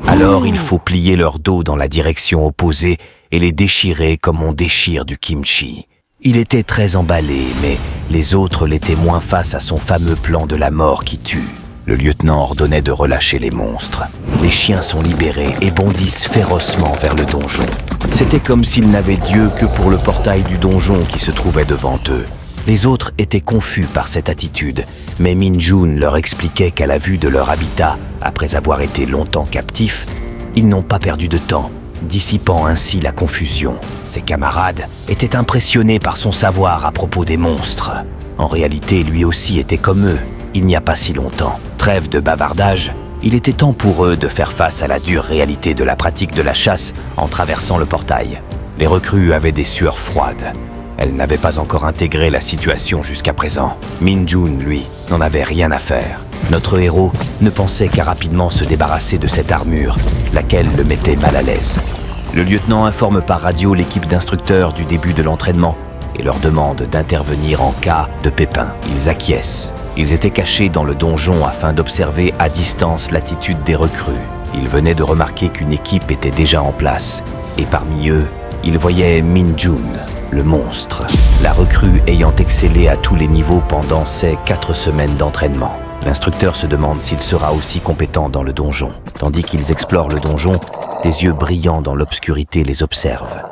alors il faut plier leur dos dans la direction opposée et les déchirer comme on déchire du kimchi. Il était très emballé, mais les autres l'étaient moins face à son fameux plan de la mort qui tue. Le lieutenant ordonnait de relâcher les monstres. Les chiens sont libérés et bondissent férocement vers le donjon. C'était comme s'ils n'avaient Dieu que pour le portail du donjon qui se trouvait devant eux. Les autres étaient confus par cette attitude, mais Min-jun leur expliquait qu'à la vue de leur habitat, après avoir été longtemps captifs, ils n'ont pas perdu de temps, dissipant ainsi la confusion. Ses camarades étaient impressionnés par son savoir à propos des monstres. En réalité, lui aussi était comme eux, il n'y a pas si longtemps. Trêve de bavardage, il était temps pour eux de faire face à la dure réalité de la pratique de la chasse en traversant le portail. Les recrues avaient des sueurs froides. Elle n'avait pas encore intégré la situation jusqu'à présent. Min-jun, lui, n'en avait rien à faire. Notre héros ne pensait qu'à rapidement se débarrasser de cette armure, laquelle le mettait mal à l'aise. Le lieutenant informe par radio l'équipe d'instructeurs du début de l'entraînement et leur demande d'intervenir en cas de pépin. Ils acquiescent. Ils étaient cachés dans le donjon afin d'observer à distance l'attitude des recrues. Ils venaient de remarquer qu'une équipe était déjà en place. Et parmi eux, ils voyaient Min-jun, le monstre, la recrue ayant excellé à tous les niveaux pendant ces 4 semaines d'entraînement. L'instructeur se demande s'il sera aussi compétent dans le donjon. Tandis qu'ils explorent le donjon, des yeux brillants dans l'obscurité les observent.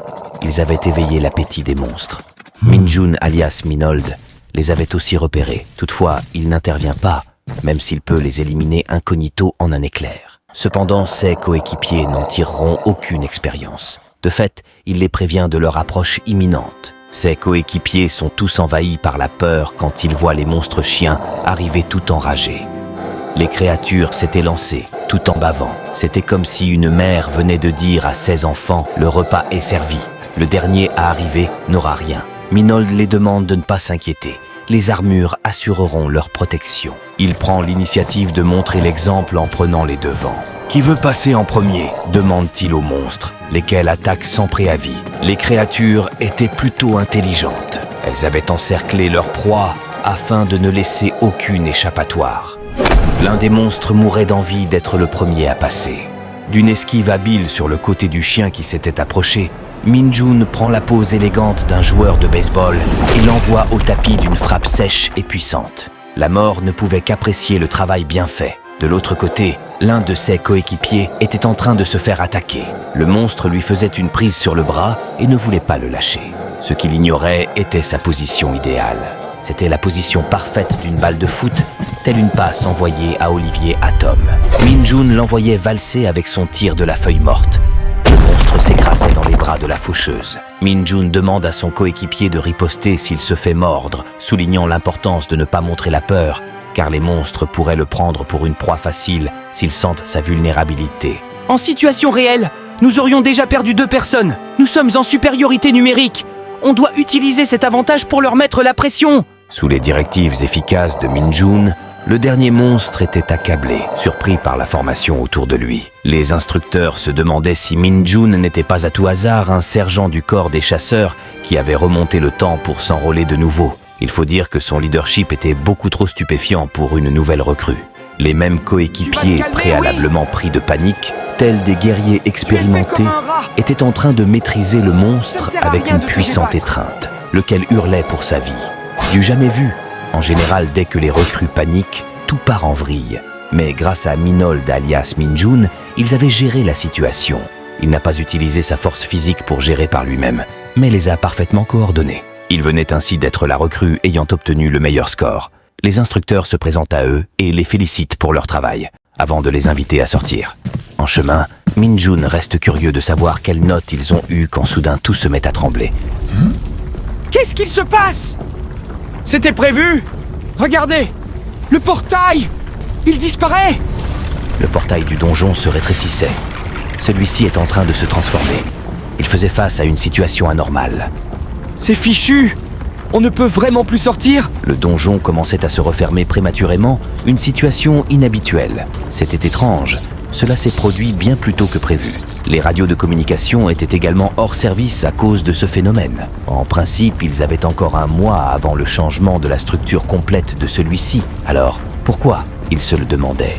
Ils avaient éveillé l'appétit des monstres. Min-jun alias Minold les avait aussi repérés. Toutefois, il n'intervient pas, même s'il peut les éliminer incognito en un éclair. Cependant, ses coéquipiers n'en tireront aucune expérience. De fait, il les prévient de leur approche imminente. Ses coéquipiers sont tous envahis par la peur quand ils voient les monstres chiens arriver tout enragés. Les créatures s'étaient lancées, tout en bavant. C'était comme si une mère venait de dire à ses enfants « Le repas est servi ». Le dernier à arriver n'aura rien. Minold les demande de ne pas s'inquiéter. Les armures assureront leur protection. Il prend l'initiative de montrer l'exemple en prenant les devants. « Qui veut passer en premier ?» demande-t-il aux monstres, lesquels attaquent sans préavis. Les créatures étaient plutôt intelligentes. Elles avaient encerclé leur proie afin de ne laisser aucune échappatoire. L'un des monstres mourait d'envie d'être le premier à passer. D'une esquive habile sur le côté du chien qui s'était approché, Min-jun prend la pose élégante d'un joueur de baseball et l'envoie au tapis d'une frappe sèche et puissante. La mort ne pouvait qu'apprécier le travail bien fait. De l'autre côté, l'un de ses coéquipiers était en train de se faire attaquer. Le monstre lui faisait une prise sur le bras et ne voulait pas le lâcher. Ce qu'il ignorait était sa position idéale. C'était la position parfaite d'une balle de foot, telle une passe envoyée à Olivier Atom. Min-jun l'envoyait valser avec son tir de la feuille morte. Le monstre s'écrasait dans les bras de la faucheuse. Min-jun demande à son coéquipier de riposter s'il se fait mordre, soulignant l'importance de ne pas montrer la peur, car les monstres pourraient le prendre pour une proie facile s'ils sentent sa vulnérabilité. En situation réelle, nous aurions déjà perdu 2 personnes. Nous sommes en supériorité numérique. On doit utiliser cet avantage pour leur mettre la pression. Sous les directives efficaces de Min-jun, le dernier monstre était accablé, surpris par la formation autour de lui. Les instructeurs se demandaient si Min-jun n'était pas à tout hasard un sergent du corps des chasseurs qui avait remonté le temps pour s'enrôler de nouveau. Il faut dire que son leadership était beaucoup trop stupéfiant pour une nouvelle recrue. Les mêmes coéquipiers, préalablement pris de panique, tels des guerriers expérimentés, étaient en train de maîtriser le monstre avec une puissante étreinte, lequel hurlait pour sa vie. Du jamais vu. En général, dès que les recrues paniquent, tout part en vrille. Mais grâce à Minold alias Min-jun, ils avaient géré la situation. Il n'a pas utilisé sa force physique pour gérer par lui-même, mais les a parfaitement coordonnés. Il venait ainsi d'être la recrue ayant obtenu le meilleur score. Les instructeurs se présentent à eux et les félicitent pour leur travail, avant de les inviter à sortir. En chemin, Min-jun reste curieux de savoir quelles notes ils ont eues quand soudain tout se met à trembler. Qu'est-ce qu'il se passe ? C'était prévu ? Regardez ! Le portail ! Il disparaît ! Le portail du donjon se rétrécissait. Celui-ci est en train de se transformer. Il faisait face à une situation anormale. C'est fichu ! On ne peut vraiment plus sortir ? Le donjon commençait à se refermer prématurément, une situation inhabituelle. C'était étrange. Cela s'est produit bien plus tôt que prévu. Les radios de communication étaient également hors service à cause de ce phénomène. En principe, ils avaient encore un mois avant le changement de la structure complète de celui-ci. Alors, pourquoi ? Ils se le demandaient.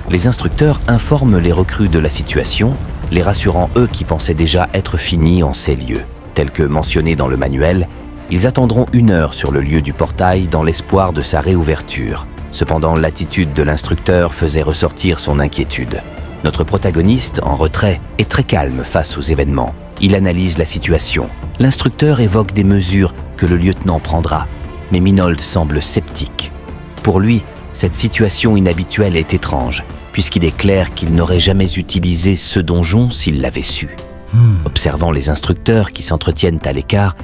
Les instructeurs informent les recrues de la situation, les rassurant eux qui pensaient déjà être finis en ces lieux. Tel que mentionné dans le manuel, ils attendront 1 heure sur le lieu du portail dans l'espoir de sa réouverture. Cependant, l'attitude de l'instructeur faisait ressortir son inquiétude. Notre protagoniste, en retrait, est très calme face aux événements. Il analyse la situation. L'instructeur évoque des mesures que le lieutenant prendra, mais Minold semble sceptique. Pour lui, cette situation inhabituelle est étrange, puisqu'il est clair qu'il n'aurait jamais utilisé ce donjon s'il l'avait su. Observant les instructeurs qui s'entretiennent à l'écart,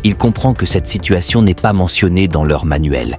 il comprend que cette situation n'est pas mentionnée dans leur manuel,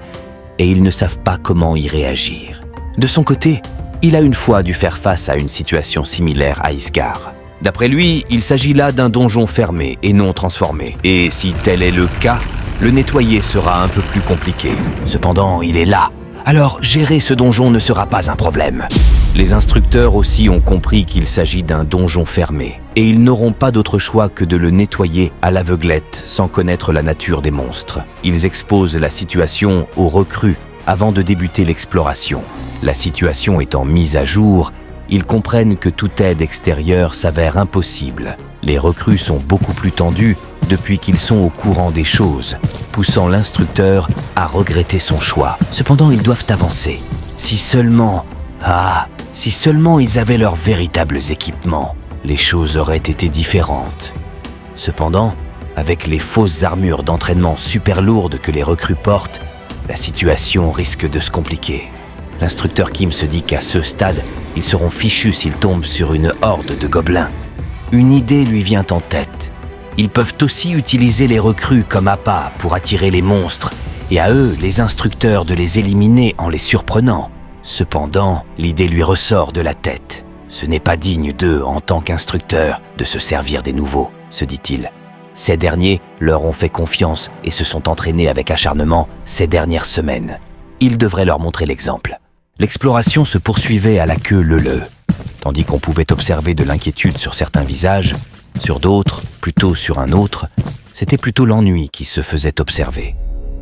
et ils ne savent pas comment y réagir. De son côté, il a une fois dû faire face à une situation similaire à Isgard. D'après lui, il s'agit là d'un donjon fermé et non transformé. Et si tel est le cas, Le nettoyer sera un peu plus compliqué. Cependant, il est là. Alors, gérer ce donjon ne sera pas un problème. Les instructeurs aussi ont compris qu'il s'agit d'un donjon fermé, et ils n'auront pas d'autre choix que de le nettoyer à l'aveuglette sans connaître la nature des monstres. Ils exposent la situation aux recrues avant de débuter l'exploration. La situation étant mise à jour, ils comprennent que toute aide extérieure s'avère impossible. Les recrues sont beaucoup plus tendus depuis qu'ils sont au courant des choses, poussant l'instructeur à regretter son choix. Cependant, ils doivent avancer. Si seulement ils avaient leurs véritables équipements, les choses auraient été différentes. Cependant, avec les fausses armures d'entraînement super lourdes que les recrues portent, la situation risque de se compliquer. L'instructeur Kim se dit qu'à ce stade, ils seront fichus s'ils tombent sur une horde de gobelins. Une idée lui vient en tête. Ils peuvent aussi utiliser les recrues comme appât pour attirer les monstres, et à eux, les instructeurs, de les éliminer en les surprenant. Cependant, l'idée lui ressort de la tête. Ce n'est pas digne d'eux, en tant qu'instructeurs, de se servir des nouveaux, se dit-il. Ces derniers leur ont fait confiance et se sont entraînés avec acharnement ces dernières semaines. Ils devraient leur montrer l'exemple. L'exploration se poursuivait à la queue leu-leu. Tandis qu'on pouvait observer de l'inquiétude sur certains visages, sur d'autres, plutôt sur un autre, c'était plutôt l'ennui qui se faisait observer.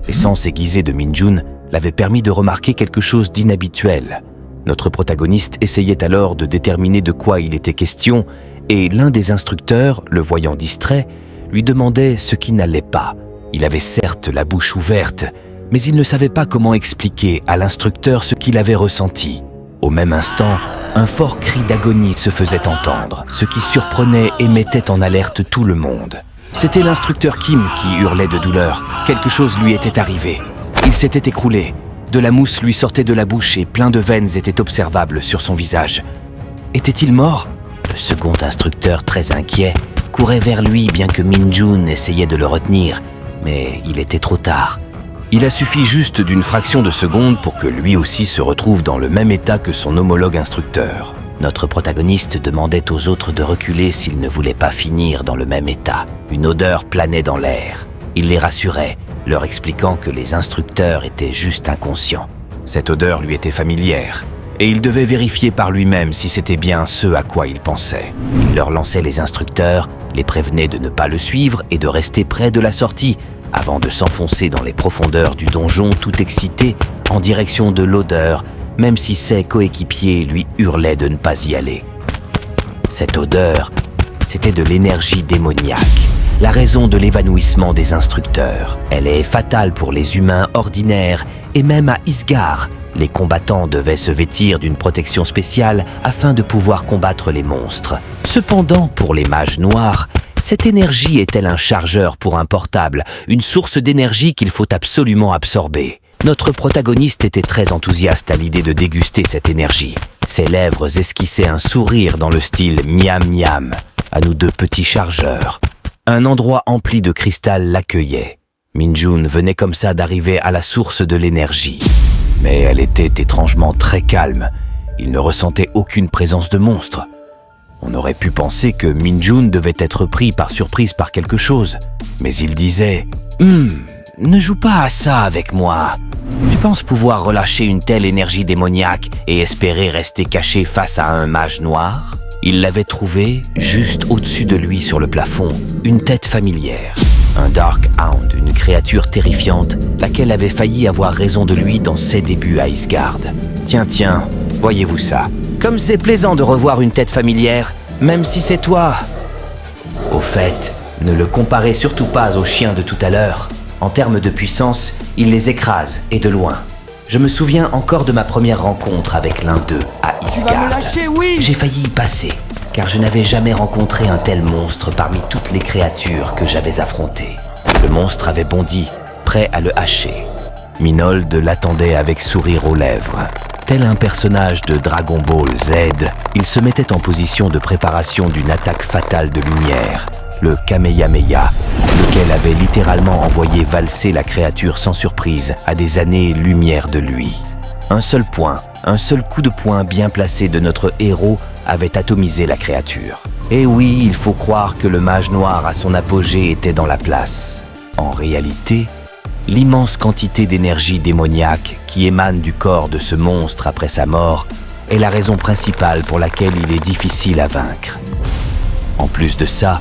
Les sens aiguisés de Min-jun l'avaient permis de remarquer quelque chose d'inhabituel. Notre protagoniste essayait alors de déterminer de quoi il était question et l'un des instructeurs, le voyant distrait, lui demandait ce qui n'allait pas. Il avait certes la bouche ouverte, mais il ne savait pas comment expliquer à l'instructeur ce qu'il avait ressenti. Au même instant, un fort cri d'agonie se faisait entendre, ce qui surprenait et mettait en alerte tout le monde. C'était l'instructeur Kim qui hurlait de douleur. Quelque chose lui était arrivé. Il s'était écroulé. De la mousse lui sortait de la bouche et plein de veines étaient observables sur son visage. Était-il mort ? Le second instructeur, très inquiet, courait vers lui bien que Min-jun essayait de le retenir, mais il était trop tard. Il a suffi juste d'une fraction de seconde pour que lui aussi se retrouve dans le même état que son homologue instructeur. Notre protagoniste demandait aux autres de reculer s'ils ne voulaient pas finir dans le même état. Une odeur planait dans l'air. Il les rassurait, leur expliquant que les instructeurs étaient juste inconscients. Cette odeur lui était familière, et il devait vérifier par lui-même si c'était bien ce à quoi il pensait. Il leur lançait les instructeurs, les prévenait de ne pas le suivre et de rester près de la sortie, avant de s'enfoncer dans les profondeurs du donjon tout excité en direction de l'odeur, même si ses coéquipiers lui hurlaient de ne pas y aller. Cette odeur, c'était de l'énergie démoniaque, la raison de l'évanouissement des instructeurs. Elle est fatale pour les humains ordinaires et même à Isgard. Les combattants devaient se vêtir d'une protection spéciale afin de pouvoir combattre les monstres. Cependant, pour les mages noirs, cette énergie est-elle un chargeur pour un portable, une source d'énergie qu'il faut absolument absorber? Notre protagoniste était très enthousiaste à l'idée de déguster cette énergie. Ses lèvres esquissaient un sourire dans le style miam miam. À nous deux petits chargeurs. Un endroit empli de cristal l'accueillait. Min-jun venait comme ça d'arriver à la source de l'énergie. Mais elle était étrangement très calme. Il ne ressentait aucune présence de monstre. On aurait pu penser que Min-jun devait être pris par surprise par quelque chose. Mais il disait « ne joue pas à ça avec moi. Tu penses pouvoir relâcher une telle énergie démoniaque et espérer rester caché face à un mage noir ?» Il l'avait trouvé, juste au-dessus de lui sur le plafond, une tête familière. Un Dark Hound, une créature terrifiante, laquelle avait failli avoir raison de lui dans ses débuts à Isgard. Tiens, voyez-vous ça? Comme c'est plaisant de revoir une tête familière, même si c'est toi. Au fait, ne le comparez surtout pas aux chiens de tout à l'heure. En termes de puissance, il les écrase, et de loin. Je me souviens encore de ma première rencontre avec l'un d'eux, à Isgard. Tu vas me lâcher, oui! J'ai failli y passer, car je n'avais jamais rencontré un tel monstre parmi toutes les créatures que j'avais affrontées. Le monstre avait bondi, prêt à le hacher. Minold l'attendait avec sourire aux lèvres. Tel un personnage de Dragon Ball Z, il se mettait en position de préparation d'une attaque fatale de lumière, le Kamehameha, lequel avait littéralement envoyé valser la créature sans surprise à des années-lumière de lui. Un seul coup de poing bien placé de notre héros avait atomisé la créature. Et oui, il faut croire que le mage noir à son apogée était dans la place. En réalité, L'immense quantité d'énergie démoniaque qui émane du corps de ce monstre après sa mort est la raison principale pour laquelle il est difficile à vaincre. En plus de ça,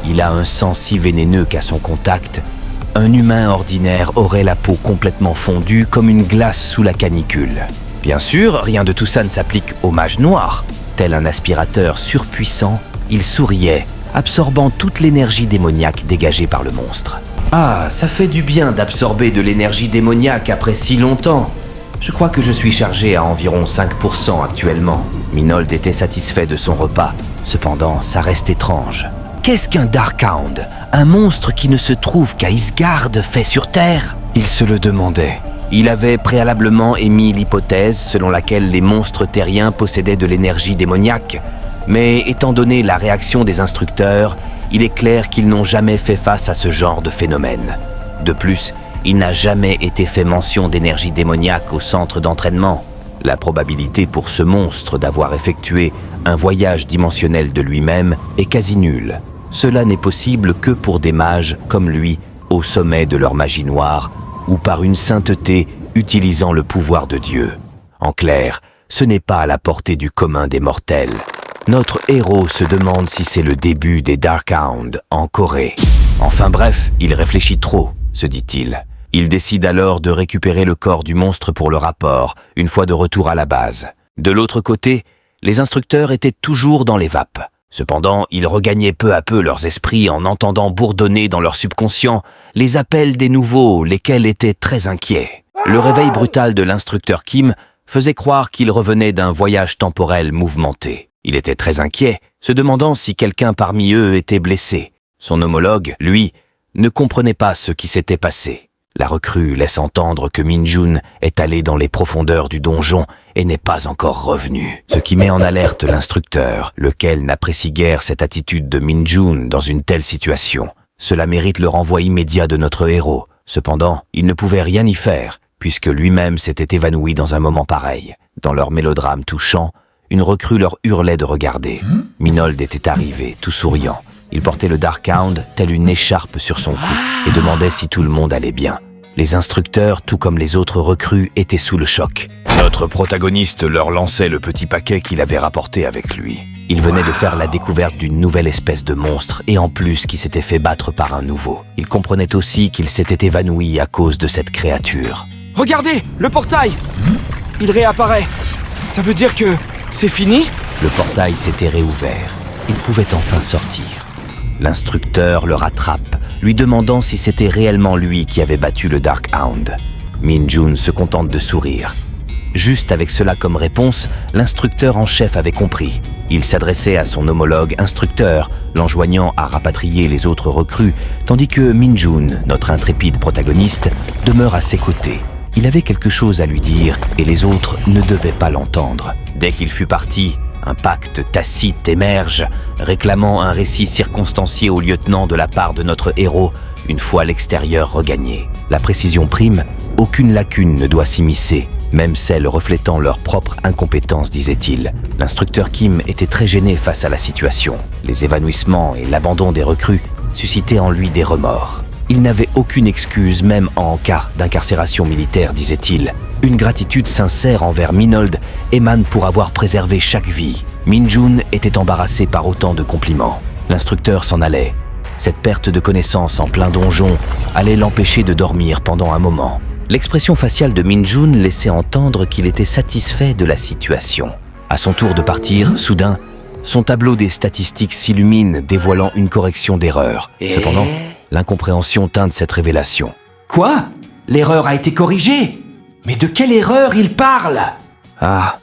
il a un sang si vénéneux qu'à son contact, un humain ordinaire aurait la peau complètement fondue comme une glace sous la canicule. Bien sûr, rien de tout ça ne s'applique au mage noir. Tel un aspirateur surpuissant, il souriait, absorbant toute l'énergie démoniaque dégagée par le monstre. Ah, ça fait du bien d'absorber de l'énergie démoniaque après si longtemps. Je crois que je suis chargé à environ 5% actuellement. Minold était satisfait de son repas. Cependant, ça reste étrange. Qu'est-ce qu'un Darkhound? Un monstre qui ne se trouve qu'à Isgard fait sur Terre? Il se le demandait. Il avait préalablement émis l'hypothèse selon laquelle les monstres terriens possédaient de l'énergie démoniaque. Mais étant donné la réaction des instructeurs, il est clair qu'ils n'ont jamais fait face à ce genre de phénomène. De plus, il n'a jamais été fait mention d'énergie démoniaque au centre d'entraînement. La probabilité pour ce monstre d'avoir effectué un voyage dimensionnel de lui-même est quasi nulle. Cela n'est possible que pour des mages comme lui, au sommet de leur magie noire, ou par une sainteté utilisant le pouvoir de Dieu. En clair, ce n'est pas à la portée du commun des mortels. Notre héros se demande si c'est le début des Darkhounds en Corée. Enfin bref, il réfléchit trop, se dit-il. Il décide alors de récupérer le corps du monstre pour le rapport, une fois de retour à la base. De l'autre côté, les instructeurs étaient toujours dans les vapes. Cependant, ils regagnaient peu à peu leurs esprits en entendant bourdonner dans leur subconscient les appels des nouveaux, lesquels étaient très inquiets. Le réveil brutal de l'instructeur Kim faisait croire qu'il revenait d'un voyage temporel mouvementé. Il était très inquiet, se demandant si quelqu'un parmi eux était blessé. Son homologue, lui, ne comprenait pas ce qui s'était passé. La recrue laisse entendre que Min-jun est allé dans les profondeurs du donjon et n'est pas encore revenu. Ce qui met en alerte l'instructeur, lequel n'apprécie guère cette attitude de Min-jun dans une telle situation. Cela mérite le renvoi immédiat de notre héros. Cependant, il ne pouvait rien y faire, puisque lui-même s'était évanoui dans un moment pareil. Dans leur mélodrame touchant, une recrue leur hurlait de regarder. Minold était arrivé, tout souriant. Il portait le Darkhound tel une écharpe sur son cou et demandait si tout le monde allait bien. Les instructeurs, tout comme les autres recrues, étaient sous le choc. Notre protagoniste leur lançait le petit paquet qu'il avait rapporté avec lui. Il venait de faire la découverte d'une nouvelle espèce de monstre et en plus qui s'était fait battre par un nouveau. Il comprenait aussi qu'il s'était évanoui à cause de cette créature. Regardez, le portail! Il réapparaît. Ça veut dire que c'est fini? Le portail s'était réouvert. Il pouvait enfin sortir. L'instructeur le rattrape, lui demandant si c'était réellement lui qui avait battu le Darkhound. Min-jun se contente de sourire. Juste avec cela comme réponse, l'instructeur en chef avait compris. Il s'adressait à son homologue instructeur, l'enjoignant à rapatrier les autres recrues, tandis que Min-jun, notre intrépide protagoniste, demeure à ses côtés. Il avait quelque chose à lui dire et les autres ne devaient pas l'entendre. Dès qu'il fut parti, un pacte tacite émerge, réclamant un récit circonstancié au lieutenant de la part de notre héros, une fois l'extérieur regagné. La précision prime, aucune lacune ne doit s'immiscer, même celle reflétant leur propre incompétence, disait-il. L'instructeur Kim était très gêné face à la situation. Les évanouissements et l'abandon des recrues suscitaient en lui des remords. Il n'avait aucune excuse, même en cas d'incarcération militaire, disait-il. Une gratitude sincère envers Minold émane pour avoir préservé chaque vie. Min-jun était embarrassé par autant de compliments. L'instructeur s'en allait. Cette perte de connaissance en plein donjon allait l'empêcher de dormir pendant un moment. L'expression faciale de Min-jun laissait entendre qu'il était satisfait de la situation. À son tour de partir, soudain, son tableau des statistiques s'illumine, dévoilant une correction d'erreur. Cependant, l'incompréhension teinte cette révélation. Quoi? L'erreur a été corrigée? Mais de quelle erreur il parle? Ah,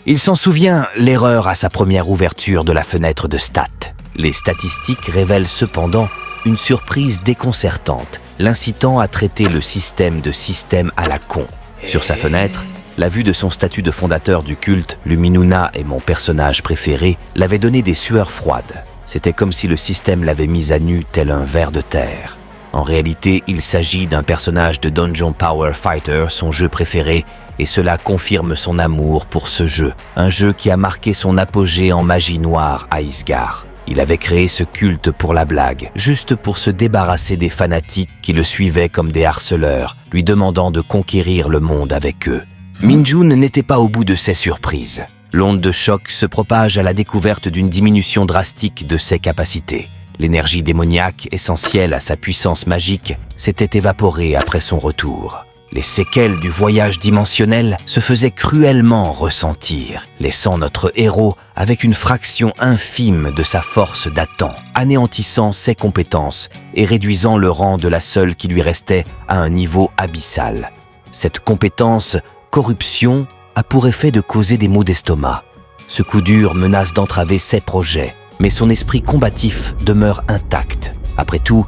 il s'en souvient, l'erreur à sa première ouverture de la fenêtre de stats. Les statistiques révèlent cependant une surprise déconcertante, l'incitant à traiter le système de système à la con. Sur sa fenêtre, la vue de son statut de fondateur du culte, Luminuna et mon personnage préféré, l'avait donné des sueurs froides. C'était comme si le système l'avait mis à nu tel un ver de terre. En réalité, il s'agit d'un personnage de Dungeon Power Fighter, son jeu préféré, et cela confirme son amour pour ce jeu, un jeu qui a marqué son apogée en magie noire à Isgard. Il avait créé ce culte pour la blague, juste pour se débarrasser des fanatiques qui le suivaient comme des harceleurs, lui demandant de conquérir le monde avec eux. Min-Jun n'était pas au bout de ses surprises. L'onde de choc se propage à la découverte d'une diminution drastique de ses capacités. L'énergie démoniaque, essentielle à sa puissance magique, s'était évaporée après son retour. Les séquelles du voyage dimensionnel se faisaient cruellement ressentir, laissant notre héros avec une fraction infime de sa force d'Atan, anéantissant ses compétences et réduisant le rang de la seule qui lui restait à un niveau abyssal. Cette compétence, corruption, a pour effet de causer des maux d'estomac. Ce coup dur menace d'entraver ses projets, mais son esprit combatif demeure intact. Après tout,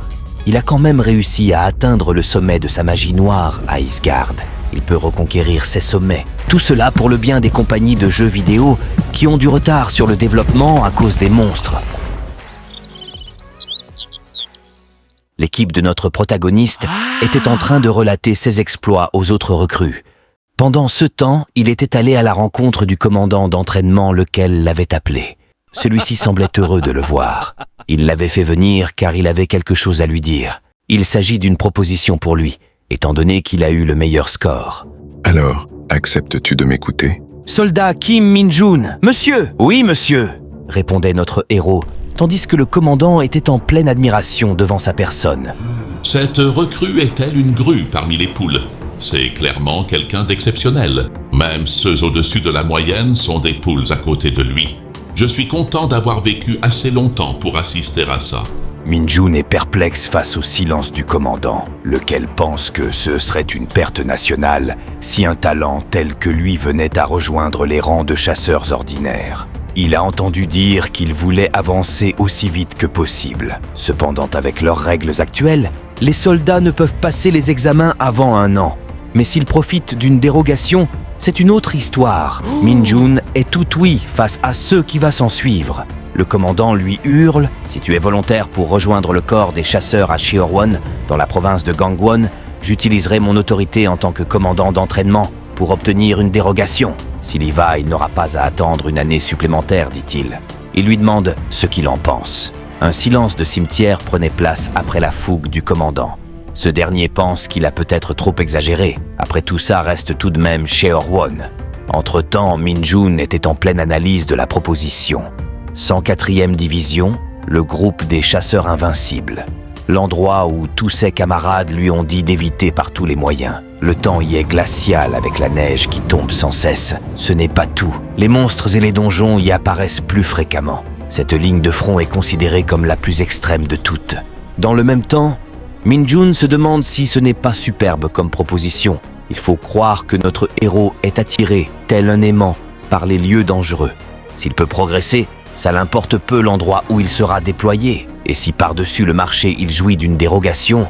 il a quand même réussi à atteindre le sommet de sa magie noire à Isgard. Il peut reconquérir ses sommets. Tout cela pour le bien des compagnies de jeux vidéo qui ont du retard sur le développement à cause des monstres. L'équipe de notre protagoniste était en train de relater ses exploits aux autres recrues. Pendant ce temps, il était allé à la rencontre du commandant d'entraînement lequel l'avait appelé. Celui-ci semblait heureux de le voir. Il l'avait fait venir car il avait quelque chose à lui dire. Il s'agit d'une proposition pour lui, étant donné qu'il a eu le meilleur score. Alors, acceptes-tu de m'écouter? Soldat Kim Min-Jun, monsieur! Oui, monsieur, répondait notre héros, tandis que le commandant était en pleine admiration devant sa personne. Cette recrue est-elle une grue parmi les poules? C'est clairement quelqu'un d'exceptionnel. Même ceux au-dessus de la moyenne sont des poules à côté de lui. Je suis content d'avoir vécu assez longtemps pour assister à ça. Min-Jun est perplexe face au silence du commandant, lequel pense que ce serait une perte nationale si un talent tel que lui venait à rejoindre les rangs de chasseurs ordinaires. Il a entendu dire qu'il voulait avancer aussi vite que possible. Cependant, avec leurs règles actuelles, les soldats ne peuvent passer les examens avant 1 an. Mais s'ils profitent d'une dérogation, c'est une autre histoire. Min-Jun est tout oui face à ce qui va s'en suivre. Le commandant lui hurle « Si tu es volontaire pour rejoindre le corps des chasseurs à Cheorwon, dans la province de Gangwon, j'utiliserai mon autorité en tant que commandant d'entraînement pour obtenir une dérogation. S'il y va, il n'aura pas à attendre 1 année supplémentaire, dit-il. » Il lui demande ce qu'il en pense. Un silence de cimetière prenait place après la fougue du commandant. Ce dernier pense qu'il a peut-être trop exagéré. Après tout ça reste tout de même Cheorwon. Entre-temps, Min-Jun était en pleine analyse de la proposition. 104e division, le groupe des chasseurs invincibles. L'endroit où tous ses camarades lui ont dit d'éviter par tous les moyens. Le temps y est glacial avec la neige qui tombe sans cesse. Ce n'est pas tout. Les monstres et les donjons y apparaissent plus fréquemment. Cette ligne de front est considérée comme la plus extrême de toutes. Dans le même temps, Min-Jun se demande si ce n'est pas superbe comme proposition. Il faut croire que notre héros est attiré, tel un aimant, par les lieux dangereux. S'il peut progresser, ça l'importe peu l'endroit où il sera déployé. Et si par-dessus le marché il jouit d'une dérogation,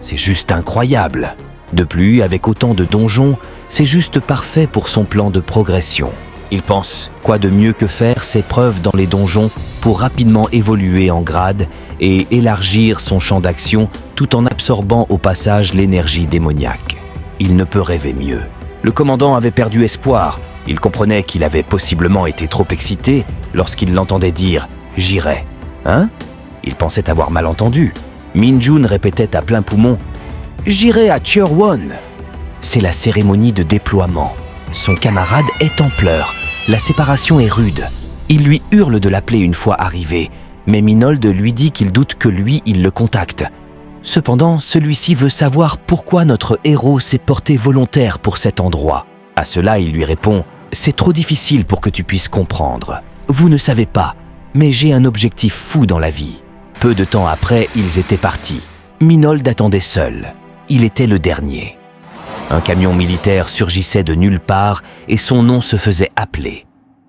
c'est juste incroyable. De plus, avec autant de donjons, c'est juste parfait pour son plan de progression. Il pense quoi de mieux que faire ses preuves dans les donjons pour rapidement évoluer en grade et élargir son champ d'action tout en absorbant au passage l'énergie démoniaque. Il ne peut rêver mieux. Le commandant avait perdu espoir. Il comprenait qu'il avait possiblement été trop excité lorsqu'il l'entendait dire « J'irai ». Hein? Il pensait avoir mal entendu. Min-Jun répétait à plein poumon « J'irai à Cheorwon ». C'est la cérémonie de déploiement. Son camarade est en pleurs. La séparation est rude. Il lui hurle de l'appeler une fois arrivé, mais Minold lui dit qu'il doute que lui, il le contacte. Cependant, celui-ci veut savoir pourquoi notre héros s'est porté volontaire pour cet endroit. À cela, il lui répond « C'est trop difficile pour que tu puisses comprendre. Vous ne savez pas, mais j'ai un objectif fou dans la vie. » Peu de temps après, ils étaient partis. Minold attendait seul. Il était le dernier. Un camion militaire surgissait de nulle part et son nom se faisait appeler.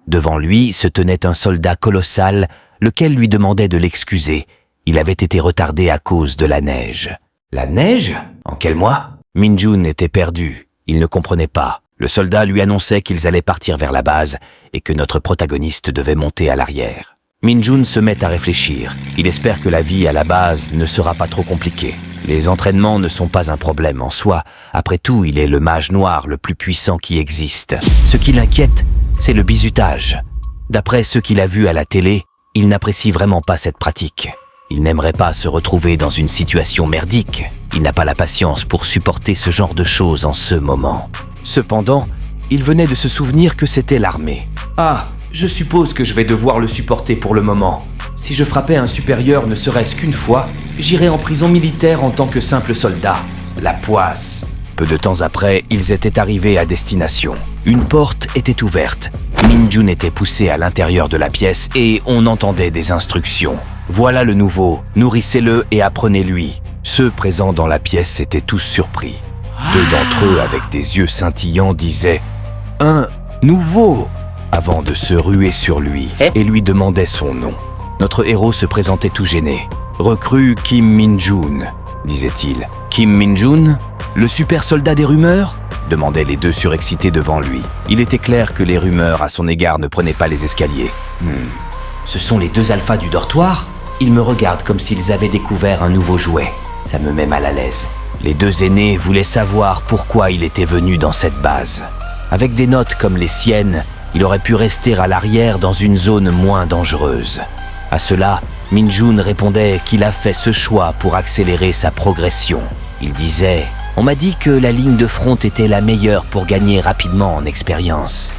Devant lui se tenait un soldat colossal, lequel lui demandait de l'excuser. Il avait été retardé à cause de la neige. La neige? En quel mois? Min-Jun était perdu. Il ne comprenait pas. Le soldat lui annonçait qu'ils allaient partir vers la base et que notre protagoniste devait monter à l'arrière. Min-Jun se met à réfléchir. Il espère que la vie à la base ne sera pas trop compliquée. Les entraînements ne sont pas un problème en soi. Après tout, il est le mage noir le plus puissant qui existe. Ce qui l'inquiète, c'est le bizutage. D'après ce qu'il a vu à la télé, il n'apprécie vraiment pas cette pratique. Il n'aimerait pas se retrouver dans une situation merdique. Il n'a pas la patience pour supporter ce genre de choses en ce moment. Cependant, il venait de se souvenir que c'était l'armée. Ah, je suppose que je vais devoir le supporter pour le moment. Si je frappais un supérieur ne serait-ce qu'une fois, j'irais en prison militaire en tant que simple soldat. La poisse. Peu de temps après, ils étaient arrivés à destination. Une porte était ouverte. Min-jun était poussé à l'intérieur de la pièce et on entendait des instructions. Voilà le nouveau, nourrissez-le et apprenez-lui. Ceux présents dans la pièce étaient tous surpris. Deux d'entre eux, avec des yeux scintillants, disaient « Un nouveau !» avant de se ruer sur lui et lui demandaient son nom. Notre héros se présentait tout gêné. « Recrue Kim Min-jun », disait-il. « Kim Min-jun ? Le super soldat des rumeurs ?» demandaient les deux surexcités devant lui. Il était clair que les rumeurs à son égard ne prenaient pas les escaliers. Ce sont les deux alphas du dortoir ? Ils me regardent comme s'ils avaient découvert un nouveau jouet. Ça me met mal à l'aise. Les deux aînés voulaient savoir pourquoi il était venu dans cette base. Avec des notes comme les siennes, il aurait pu rester à l'arrière dans une zone moins dangereuse. À cela, Min-jun répondait qu'il a fait ce choix pour accélérer sa progression. Il disait « On m'a dit que la ligne de front était la meilleure pour gagner rapidement en expérience. »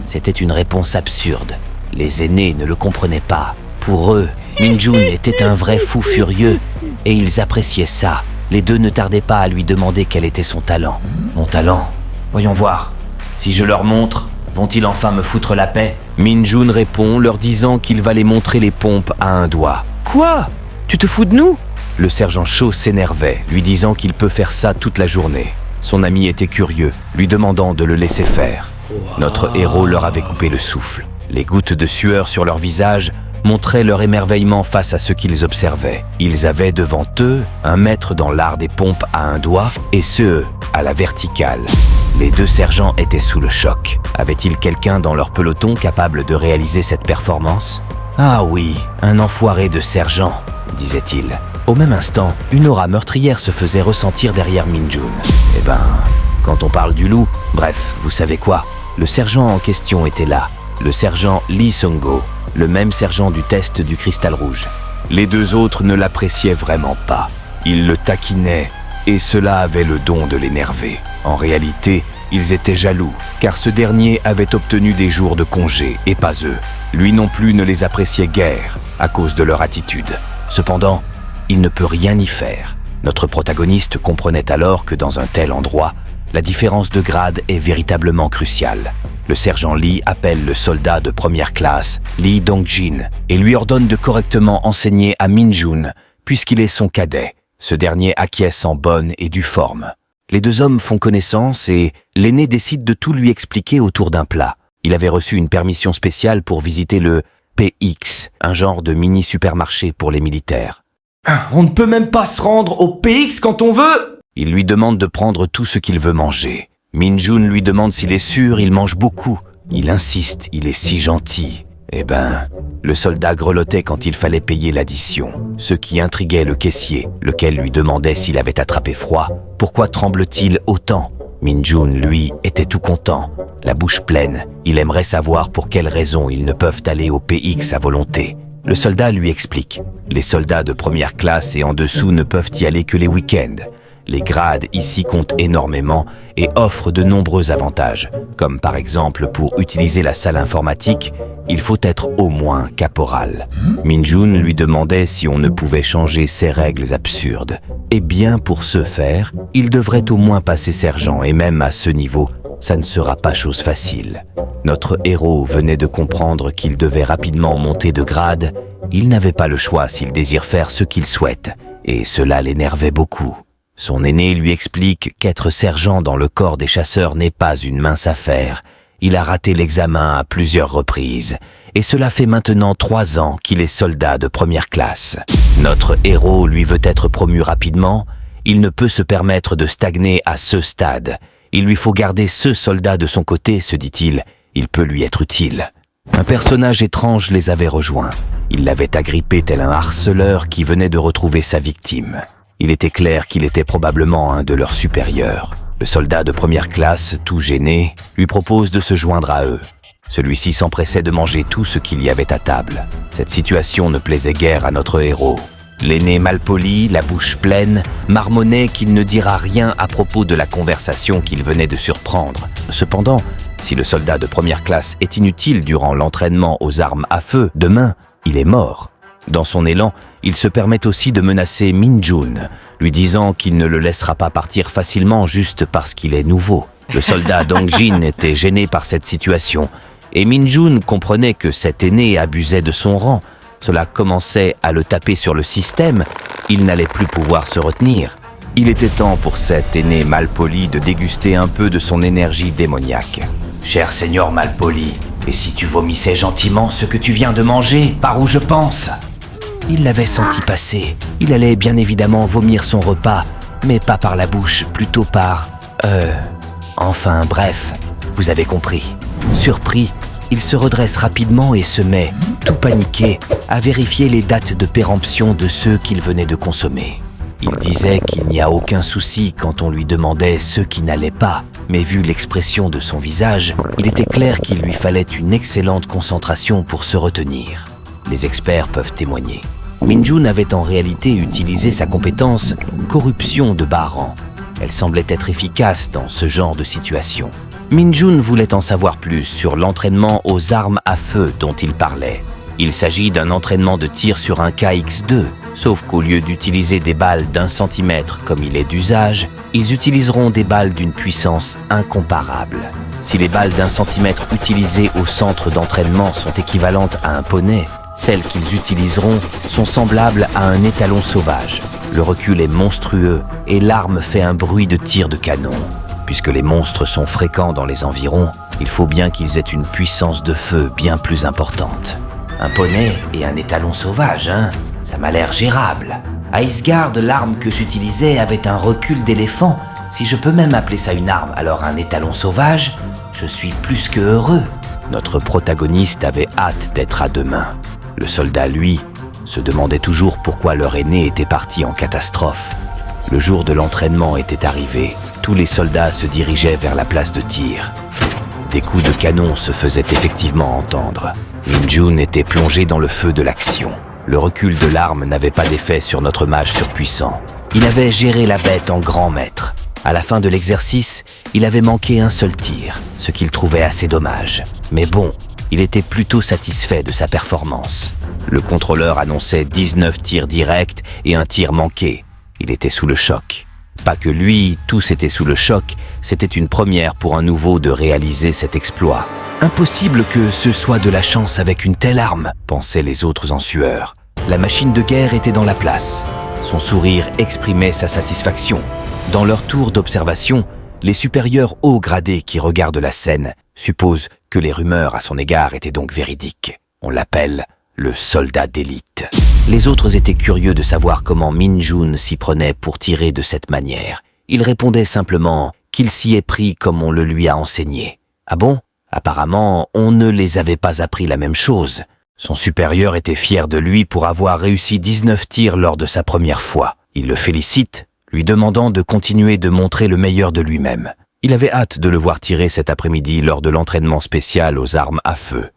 C'était une réponse absurde. Les aînés ne le comprenaient pas. Pour eux, Min-jun était un vrai fou furieux et ils appréciaient ça. Les deux ne tardaient pas à lui demander quel était son talent. « Mon talent ? Voyons voir. Si je leur montre, vont-ils enfin me foutre la paix ?» Min-jun répond, leur disant qu'il va les montrer les pompes à un doigt. « Quoi ? Tu te fous de nous ?» Le sergent Shaw s'énervait, lui disant qu'il peut faire ça toute la journée. Son ami était curieux, lui demandant de le laisser faire. Notre héros leur avait coupé le souffle. Les gouttes de sueur sur leur visage montraient leur émerveillement face à ce qu'ils observaient. Ils avaient devant eux un maître dans l'art des pompes à un doigt et ce, à la verticale. Les deux sergents étaient sous le choc. Avait-il quelqu'un dans leur peloton capable de réaliser cette performance ? Ah oui, un enfoiré de sergent, disait-il. Au même instant, une aura meurtrière se faisait ressentir derrière Min-jun. Eh ben, quand on parle du loup, bref, vous savez quoi ? Le sergent en question était là, le sergent Lee Sung-go, le même sergent du test du cristal rouge. Les deux autres ne l'appréciaient vraiment pas. Ils le taquinaient, et cela avait le don de l'énerver. En réalité, ils étaient jaloux, car ce dernier avait obtenu des jours de congé, et pas eux. Lui non plus ne les appréciait guère, à cause de leur attitude. Cependant, il ne peut rien y faire. Notre protagoniste comprenait alors que dans un tel endroit, la différence de grade est véritablement cruciale. Le sergent Lee appelle le soldat de première classe, Lee Dong-jin, et lui ordonne de correctement enseigner à Min-jun, puisqu'il est son cadet. Ce dernier acquiesce en bonne et due forme. Les deux hommes font connaissance et l'aîné décide de tout lui expliquer autour d'un plat. Il avait reçu une permission spéciale pour visiter le PX, un genre de mini-supermarché pour les militaires. On ne peut même pas se rendre au PX quand on veut ? Il lui demande de prendre tout ce qu'il veut manger. Min-jun lui demande s'il est sûr, il mange beaucoup. Il insiste, il est si gentil. Eh ben, le soldat grelottait quand il fallait payer l'addition, ce qui intriguait le caissier, lequel lui demandait s'il avait attrapé froid. Pourquoi tremble-t-il autant ? Min-jun, lui, était tout content, la bouche pleine. Il aimerait savoir pour quelles raisons ils ne peuvent aller au PX à volonté. Le soldat lui explique. Les soldats de première classe et en dessous ne peuvent y aller que les week-ends. Les grades ici comptent énormément et offrent de nombreux avantages, comme par exemple pour utiliser la salle informatique, il faut être au moins caporal. Min-jun lui demandait si on ne pouvait changer ces règles absurdes. Et bien pour ce faire, il devrait au moins passer sergent et même à ce niveau, ça ne sera pas chose facile. Notre héros venait de comprendre qu'il devait rapidement monter de grade. Il n'avait pas le choix s'il désire faire ce qu'il souhaite, et cela l'énervait beaucoup. Son aîné lui explique qu'être sergent dans le corps des chasseurs n'est pas une mince affaire. Il a raté l'examen à plusieurs reprises, et cela fait maintenant 3 ans qu'il est soldat de première classe. Notre héros lui veut être promu rapidement. Il ne peut se permettre de stagner à ce stade. Il lui faut garder ce soldat de son côté, se dit-il. Il peut lui être utile. Un personnage étrange les avait rejoints. Il l'avait agrippé tel un harceleur qui venait de retrouver sa victime. Il était clair qu'il était probablement un de leurs supérieurs. Le soldat de première classe, tout gêné, lui propose de se joindre à eux. Celui-ci s'empressait de manger tout ce qu'il y avait à table. Cette situation ne plaisait guère à notre héros. L'aîné malpoli, la bouche pleine, marmonnait qu'il ne dira rien à propos de la conversation qu'il venait de surprendre. Cependant, si le soldat de première classe est inutile durant l'entraînement aux armes à feu, demain, il est mort. Dans son élan, il se permet aussi de menacer Min-jun, lui disant qu'il ne le laissera pas partir facilement juste parce qu'il est nouveau. Le soldat Dong-jin était gêné par cette situation, et Min-jun comprenait que cet aîné abusait de son rang. Cela commençait à le taper sur le système, il n'allait plus pouvoir se retenir. Il était temps pour cet aîné malpoli de déguster un peu de son énergie démoniaque. « Cher seigneur malpoli, et si tu vomissais gentiment ce que tu viens de manger, par où je pense ?» Il l'avait senti passer. Il allait bien évidemment vomir son repas, mais pas par la bouche, plutôt par... Enfin, bref, vous avez compris. Surpris, il se redresse rapidement et se met, tout paniqué, à vérifier les dates de péremption de ceux qu'il venait de consommer. Il disait qu'il n'y a aucun souci quand on lui demandait ce qui n'allait pas, mais vu l'expression de son visage, il était clair qu'il lui fallait une excellente concentration pour se retenir. Les experts peuvent témoigner. Min-jun avait en réalité utilisé sa compétence « corruption de bas rang ». Elle semblait être efficace dans ce genre de situation. Min-jun voulait en savoir plus sur l'entraînement aux armes à feu dont il parlait. Il s'agit d'un entraînement de tir sur un KX-2, sauf qu'au lieu d'utiliser des balles d'1 centimètre comme il est d'usage, ils utiliseront des balles d'une puissance incomparable. Si les balles d'1 centimètre utilisées au centre d'entraînement sont équivalentes à un poney, celles qu'ils utiliseront sont semblables à un étalon sauvage. Le recul est monstrueux et l'arme fait un bruit de tir de canon. Puisque les monstres sont fréquents dans les environs, il faut bien qu'ils aient une puissance de feu bien plus importante. Un poney et un étalon sauvage, hein? Ça m'a l'air gérable. À Iceguard, l'arme que j'utilisais avait un recul d'éléphant. Si je peux même appeler ça une arme, alors un étalon sauvage, je suis plus que heureux. Notre protagoniste avait hâte d'être à deux mains. Le soldat, lui, se demandait toujours pourquoi leur aîné était parti en catastrophe. Le jour de l'entraînement était arrivé. Tous les soldats se dirigeaient vers la place de tir. Des coups de canon se faisaient effectivement entendre. Min-jun était plongé dans le feu de l'action. Le recul de l'arme n'avait pas d'effet sur notre mage surpuissant. Il avait géré la bête en grand maître. À la fin de l'exercice, il avait manqué un seul tir, ce qu'il trouvait assez dommage. Mais bon, il était plutôt satisfait de sa performance. Le contrôleur annonçait 19 tirs directs et un tir manqué. Il était sous le choc. Pas que lui, tous étaient sous le choc, c'était une première pour un nouveau de réaliser cet exploit. Impossible que ce soit de la chance avec une telle arme, pensaient les autres en sueur. La machine de guerre était dans la place. Son sourire exprimait sa satisfaction. Dans leur tour d'observation, les supérieurs haut gradés qui regardent la scène supposent que les rumeurs à son égard étaient donc véridiques. On l'appelle le soldat d'élite. Les autres étaient curieux de savoir comment Min-jun s'y prenait pour tirer de cette manière. Il répondait simplement qu'il s'y est pris comme on le lui a enseigné. Ah bon? Apparemment, on ne les avait pas appris la même chose. Son supérieur était fier de lui pour avoir réussi 19 tirs lors de sa première fois. Il le félicite, lui demandant de continuer de montrer le meilleur de lui-même. Il avait hâte de le voir tirer cet après-midi lors de l'entraînement spécial aux armes à feu.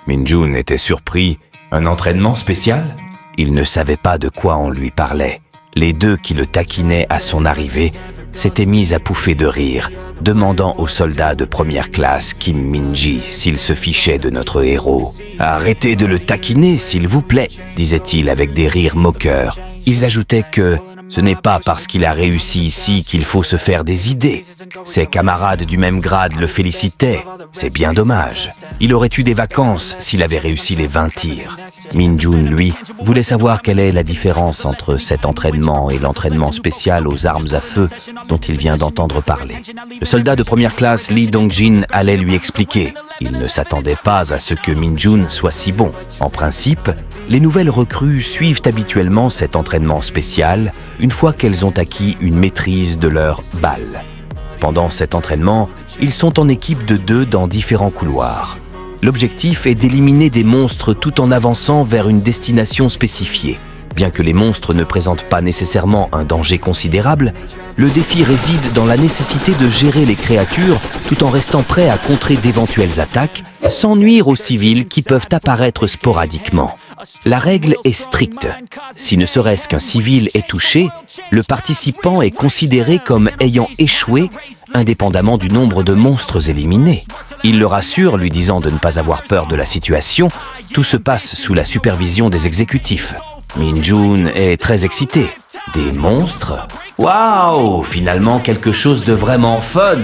Min-jun était surpris. Un entraînement spécial? Il ne savait pas de quoi on lui parlait. Les deux qui le taquinaient à son arrivée s'étaient mis à pouffer de rire, demandant au soldat de première classe Kim Min-ji s'il se fichait de notre héros. « Arrêtez de le taquiner, s'il vous plaît », disait-il avec des rires moqueurs. Ils ajoutaient que ce n'est pas parce qu'il a réussi ici qu'il faut se faire des idées. Ses camarades du même grade le félicitaient. C'est bien dommage. Il aurait eu des vacances s'il avait réussi les 20 tirs. Min-jun, lui, voulait savoir quelle est la différence entre cet entraînement et l'entraînement spécial aux armes à feu dont il vient d'entendre parler. Le soldat de première classe Lee Dong-jin allait lui expliquer. Il ne s'attendait pas à ce que Min-jun soit si bon. En principe, les nouvelles recrues suivent habituellement cet entraînement spécial une fois qu'elles ont acquis une maîtrise de leur balle. Pendant cet entraînement, ils sont en équipe de 2 dans différents couloirs. L'objectif est d'éliminer des monstres tout en avançant vers une destination spécifiée. Bien que les monstres ne présentent pas nécessairement un danger considérable, le défi réside dans la nécessité de gérer les créatures tout en restant prêt à contrer d'éventuelles attaques, sans nuire aux civils qui peuvent apparaître sporadiquement. La règle est stricte. Si ne serait-ce qu'un civil est touché, le participant est considéré comme ayant échoué, indépendamment du nombre de monstres éliminés. Il le rassure, lui disant de ne pas avoir peur de la situation. Tout se passe sous la supervision des exécutifs. Min-Jun est très excité. Des monstres? Waouh! Finalement quelque chose de vraiment fun!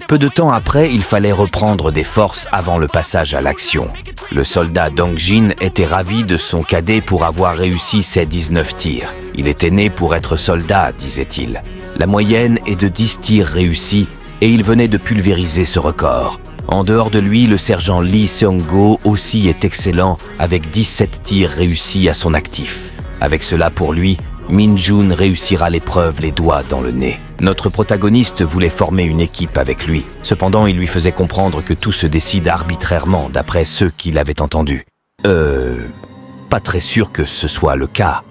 Peu de temps après, il fallait reprendre des forces avant le passage à l'action. Le soldat Dong-jin était ravi de son cadet pour avoir réussi ses 19 tirs. Il était né pour être soldat, disait-il. La moyenne est de 10 tirs réussis et il venait de pulvériser ce record. En dehors de lui, le sergent Lee Seong-go aussi est excellent avec 17 tirs réussis à son actif. Avec cela pour lui, Min-Jun réussira l'épreuve les doigts dans le nez. Notre protagoniste voulait former une équipe avec lui. Cependant, il lui faisait comprendre que tout se décide arbitrairement d'après ceux qui l'avaient entendu. Pas très sûr que ce soit le cas.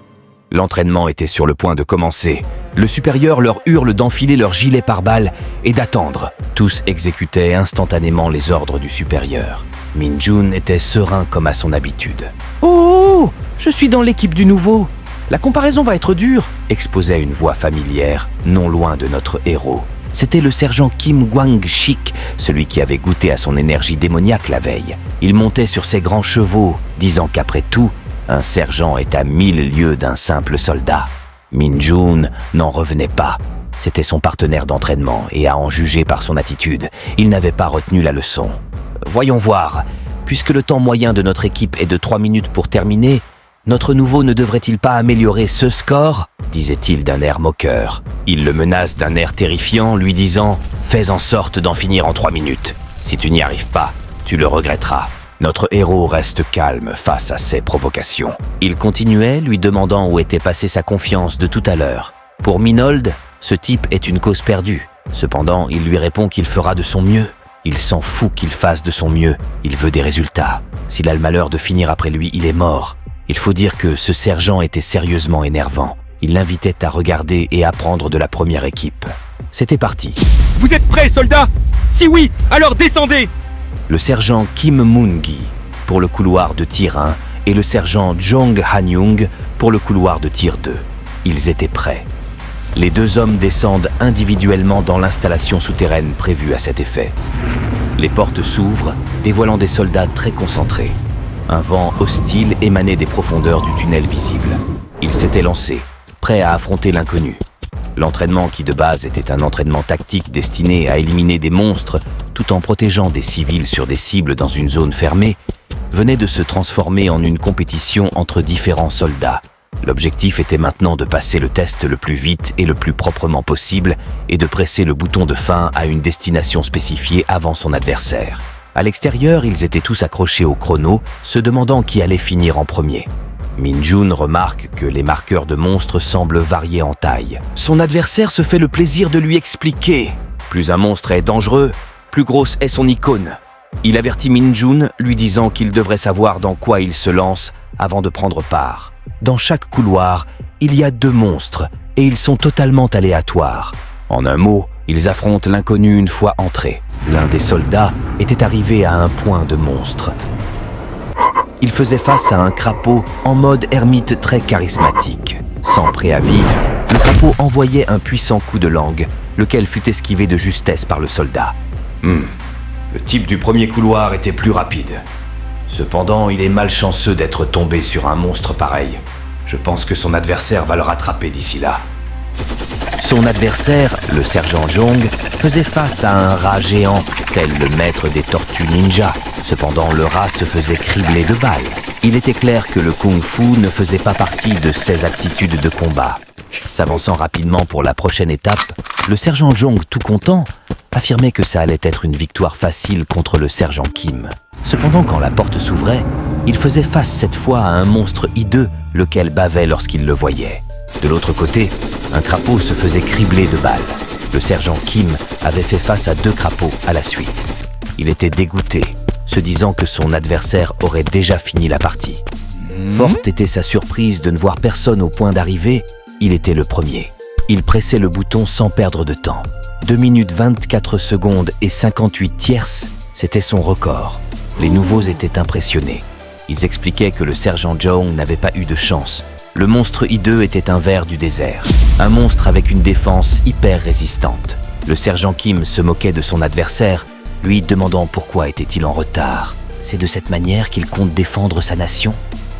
L'entraînement était sur le point de commencer. Le supérieur leur hurle d'enfiler leur gilet pare-balles et d'attendre. Tous exécutaient instantanément les ordres du supérieur. Min-Jun était serein comme à son habitude. « Oh, je suis dans l'équipe du nouveau. La comparaison va être dure », exposait une voix familière, non loin de notre héros. C'était le sergent Kim Gwang-shik, celui qui avait goûté à son énergie démoniaque la veille. Il montait sur ses grands chevaux, disant qu'après tout, un sergent est à 1000 lieues d'un simple soldat. Min-Jun n'en revenait pas. C'était son partenaire d'entraînement et à en juger par son attitude, il n'avait pas retenu la leçon. « Voyons voir, puisque le temps moyen de notre équipe est de 3 minutes pour terminer, notre nouveau ne devrait-il pas améliorer ce score ?» disait-il d'un air moqueur. Il le menace d'un air terrifiant, lui disant « Fais en sorte d'en finir en 3 minutes. Si tu n'y arrives pas, tu le regretteras. » Notre héros reste calme face à ces provocations. Il continuait, lui demandant où était passée sa confiance de tout à l'heure. Pour Minold, ce type est une cause perdue. Cependant, il lui répond qu'il fera de son mieux. Il s'en fout qu'il fasse de son mieux. Il veut des résultats. S'il a le malheur de finir après lui, il est mort. Il faut dire que ce sergent était sérieusement énervant. Il l'invitait à regarder et apprendre de la première équipe. C'était parti. « Vous êtes prêts, soldats? Si oui, alors descendez !» Le sergent Kim Moon-gi pour le couloir de tir 1 et le sergent Jong Han-young pour le couloir de tir 2. Ils étaient prêts. Les deux hommes descendent individuellement dans l'installation souterraine prévue à cet effet. Les portes s'ouvrent, dévoilant des soldats très concentrés. Un vent hostile émanait des profondeurs du tunnel visible. Ils s'étaient lancés, prêts à affronter l'inconnu. L'entraînement qui de base était un entraînement tactique destiné à éliminer des monstres tout en protégeant des civils sur des cibles dans une zone fermée, venait de se transformer en une compétition entre différents soldats. L'objectif était maintenant de passer le test le plus vite et le plus proprement possible et de presser le bouton de fin à une destination spécifiée avant son adversaire. À l'extérieur, ils étaient tous accrochés au chrono, se demandant qui allait finir en premier. Min-Jun remarque que les marqueurs de monstres semblent varier en taille. Son adversaire se fait le plaisir de lui expliquer. Plus un monstre est dangereux, plus grosse est son icône. Il avertit Min-Jun, lui disant qu'il devrait savoir dans quoi il se lance avant de prendre part. Dans chaque couloir, il y a 2 monstres et ils sont totalement aléatoires. En un mot, ils affrontent l'inconnu une fois entrés. L'un des soldats était arrivé à un point de monstre. Il faisait face à un crapaud en mode ermite très charismatique. Sans préavis, le crapaud envoyait un puissant coup de langue, lequel fut esquivé de justesse par le soldat. Le type du premier couloir était plus rapide. Cependant, il est malchanceux d'être tombé sur un monstre pareil. Je pense que son adversaire va le rattraper d'ici là. Son adversaire, le sergent Jong, faisait face à un rat géant, tel le maître des tortues ninja. Cependant, le rat se faisait cribler de balles. Il était clair que le kung-fu ne faisait pas partie de ses aptitudes de combat. S'avançant rapidement pour la prochaine étape, le sergent Jong, tout content, affirmait que ça allait être une victoire facile contre le sergent Kim. Cependant, quand la porte s'ouvrait, il faisait face cette fois à un monstre hideux, lequel bavait lorsqu'il le voyait. De l'autre côté, un crapaud se faisait cribler de balles. Le sergent Kim avait fait face à 2 crapauds à la suite. Il était dégoûté, se disant que son adversaire aurait déjà fini la partie. « Forte était sa surprise de ne voir personne au point d'arriver. Il était le premier. Il pressait le bouton sans perdre de temps. 2 minutes 24 secondes et 58 tierces, c'était son record. Les nouveaux étaient impressionnés. Ils expliquaient que le sergent Jeong n'avait pas eu de chance. Le monstre hideux était un ver du désert. Un monstre avec une défense hyper résistante. Le sergent Kim se moquait de son adversaire, lui demandant pourquoi était-il en retard. C'est de cette manière qu'il compte défendre sa nation?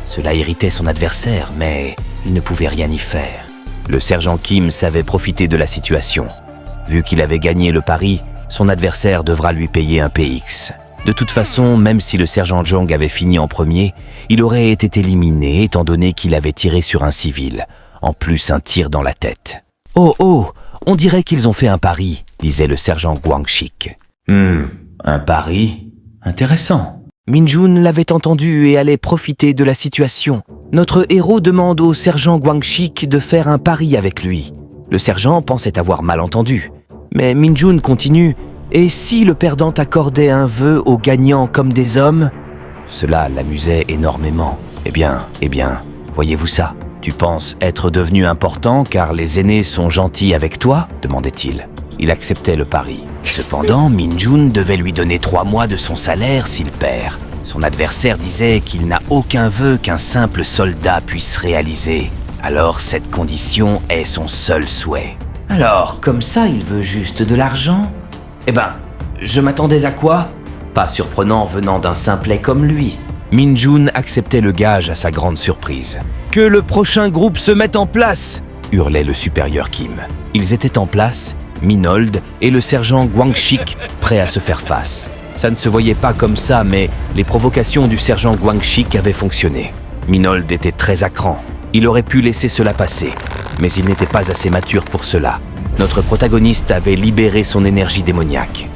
Cela irritait son adversaire, mais il ne pouvait rien y faire. Le sergent Kim savait profiter de la situation. Vu qu'il avait gagné le pari, son adversaire devra lui payer un PX. De toute façon, même si le sergent Jeong avait fini en premier, il aurait été éliminé étant donné qu'il avait tiré sur un civil, en plus un tir dans la tête. « Oh, on dirait qu'ils ont fait un pari », disait le sergent Guangxik. « Un pari? Intéressant. » Minjun l'avait entendu et allait profiter de la situation. Notre héros demande au sergent Guangxik de faire un pari avec lui. Le sergent pensait avoir mal entendu. Mais Minjun continue. Et si le perdant accordait un vœu aux gagnants comme des hommes? Cela l'amusait énormément. Eh bien, voyez-vous ça? Tu penses être devenu important car les aînés sont gentils avec toi? Demandait-il. Il acceptait le pari. Cependant, Minjun devait lui donner 3 mois de son salaire s'il perd. Son adversaire disait qu'il n'a aucun vœu qu'un simple soldat puisse réaliser. Alors cette condition est son seul souhait. Alors, comme ça, il veut juste de l'argent? Eh ben, je m'attendais à quoi? Pas surprenant venant d'un simplet comme lui. Minjun acceptait le gage à sa grande surprise. « Que le prochain groupe se mette en place !» hurlait le supérieur Kim. Ils étaient en place, Minold et le sergent Guangxik prêts à se faire face. Ça ne se voyait pas comme ça, mais les provocations du sergent Guangxik avaient fonctionné. Minold était très à cran. Il aurait pu laisser cela passer, mais il n'était pas assez mature pour cela. Notre protagoniste avait libéré son énergie démoniaque.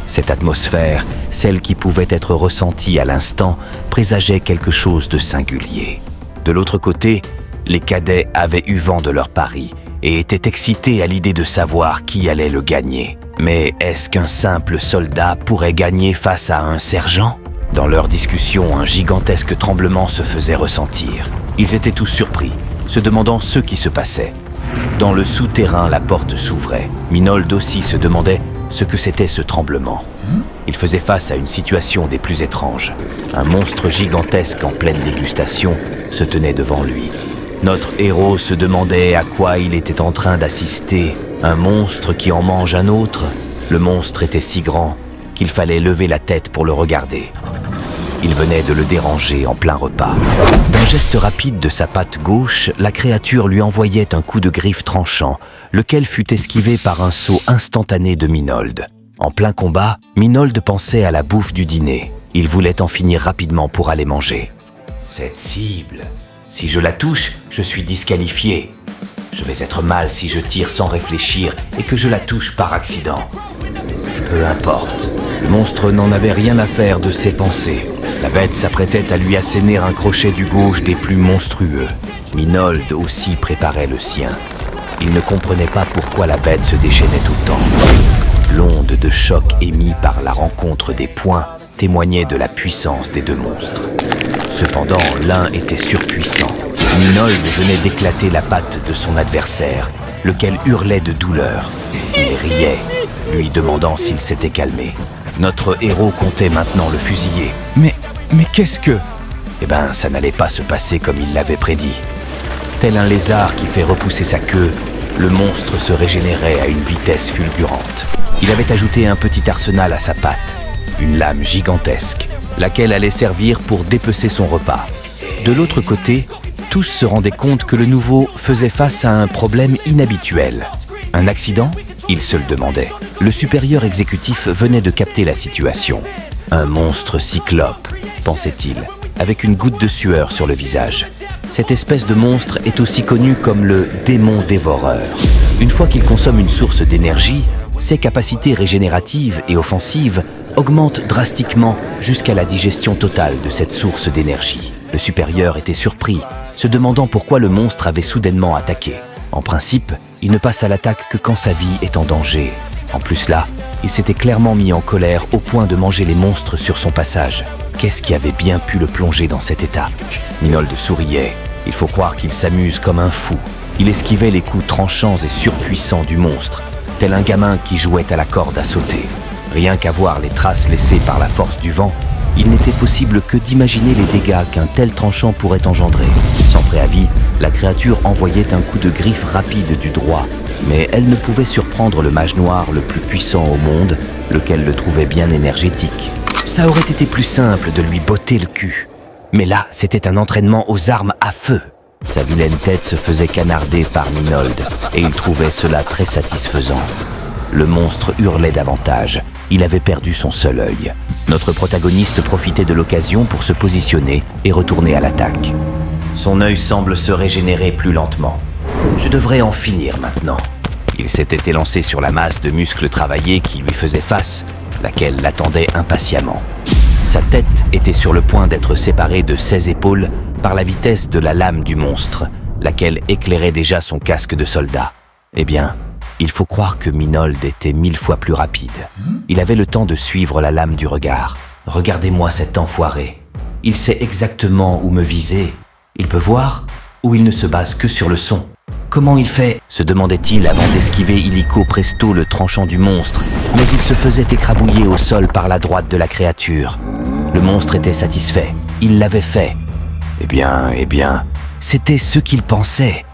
Cette atmosphère, celle qui pouvait être ressentie à l'instant, présageait quelque chose de singulier. De l'autre côté, les cadets avaient eu vent de leur pari et étaient excités à l'idée de savoir qui allait le gagner. Mais est-ce qu'un simple soldat pourrait gagner face à un sergent? Dans leur discussion, un gigantesque tremblement se faisait ressentir. Ils étaient tous surpris, se demandant ce qui se passait. Dans le souterrain, la porte s'ouvrait. Minold aussi se demandait ce que c'était ce tremblement. Il faisait face à une situation des plus étranges. Un monstre gigantesque en pleine dégustation se tenait devant lui. Notre héros se demandait à quoi il était en train d'assister. Un monstre qui en mange un autre? Le monstre était si grand qu'il fallait lever la tête pour le regarder. Il venait de le déranger en plein repas. D'un geste rapide de sa patte gauche, la créature lui envoyait un coup de griffe tranchant, lequel fut esquivé par un saut instantané de Minold. En plein combat, Minold pensait à la bouffe du dîner. Il voulait en finir rapidement pour aller manger. Cette cible, si je la touche, je suis disqualifié. Je vais être mal si je tire sans réfléchir et que je la touche par accident. Peu importe. Le monstre n'en avait rien à faire de ses pensées. La bête s'apprêtait à lui asséner un crochet du gauche des plus monstrueux. Minold aussi préparait le sien. Il ne comprenait pas pourquoi la bête se déchaînait autant. L'onde de choc émise par la rencontre des poings témoignait de la puissance des deux monstres. Cependant, l'un était surpuissant. Minold venait d'éclater la patte de son adversaire, lequel hurlait de douleur. Il riait, lui demandant s'il s'était calmé. Notre héros comptait maintenant le fusiller. Mais qu'est-ce que... Eh ben, ça n'allait pas se passer comme il l'avait prédit. Tel un lézard qui fait repousser sa queue, le monstre se régénérait à une vitesse fulgurante. Il avait ajouté un petit arsenal à sa patte, une lame gigantesque, laquelle allait servir pour dépecer son repas. De l'autre côté, tous se rendaient compte que le nouveau faisait face à un problème inhabituel. Un accident? Il se le demandait. Le supérieur exécutif venait de capter la situation. Un monstre cyclope, pensait-il, avec une goutte de sueur sur le visage. Cette espèce de monstre est aussi connu comme le démon dévoreur. Une fois qu'il consomme une source d'énergie, ses capacités régénératives et offensives augmentent drastiquement jusqu'à la digestion totale de cette source d'énergie. Le supérieur était surpris, se demandant pourquoi le monstre avait soudainement attaqué. En principe, il ne passe à l'attaque que quand sa vie est en danger. En plus là, il s'était clairement mis en colère au point de manger les monstres sur son passage. Qu'est-ce qui avait bien pu le plonger dans cet état? Minold souriait. Il faut croire qu'il s'amuse comme un fou. Il esquivait les coups tranchants et surpuissants du monstre, tel un gamin qui jouait à la corde à sauter. Rien qu'à voir les traces laissées par la force du vent, il n'était possible que d'imaginer les dégâts qu'un tel tranchant pourrait engendrer. Sans préavis, la créature envoyait un coup de griffe rapide du droit, mais elle ne pouvait surprendre le mage noir le plus puissant au monde, lequel le trouvait bien énergétique. Ça aurait été plus simple de lui botter le cul. Mais là, c'était un entraînement aux armes à feu. Sa vilaine tête se faisait canarder par Minold, et il trouvait cela très satisfaisant. Le monstre hurlait davantage. Il avait perdu son seul œil. Notre protagoniste profitait de l'occasion pour se positionner et retourner à l'attaque. Son œil semble se régénérer plus lentement. Je devrais en finir maintenant. Il s'était élancé sur la masse de muscles travaillés qui lui faisait face, laquelle l'attendait impatiemment. Sa tête était sur le point d'être séparée de ses épaules par la vitesse de la lame du monstre, laquelle éclairait déjà son casque de soldat. Eh bien, il faut croire que Minold était 1000 fois plus rapide. Il avait le temps de suivre la lame du regard. Regardez-moi cet enfoiré. Il sait exactement où me viser. Il peut voir ou il ne se base que sur le son. Comment il fait? Se demandait-il avant d'esquiver illico presto le tranchant du monstre, mais il se faisait écrabouiller au sol par la droite de la créature. Le monstre était satisfait. Il l'avait fait. Eh bien, c'était ce qu'il pensait.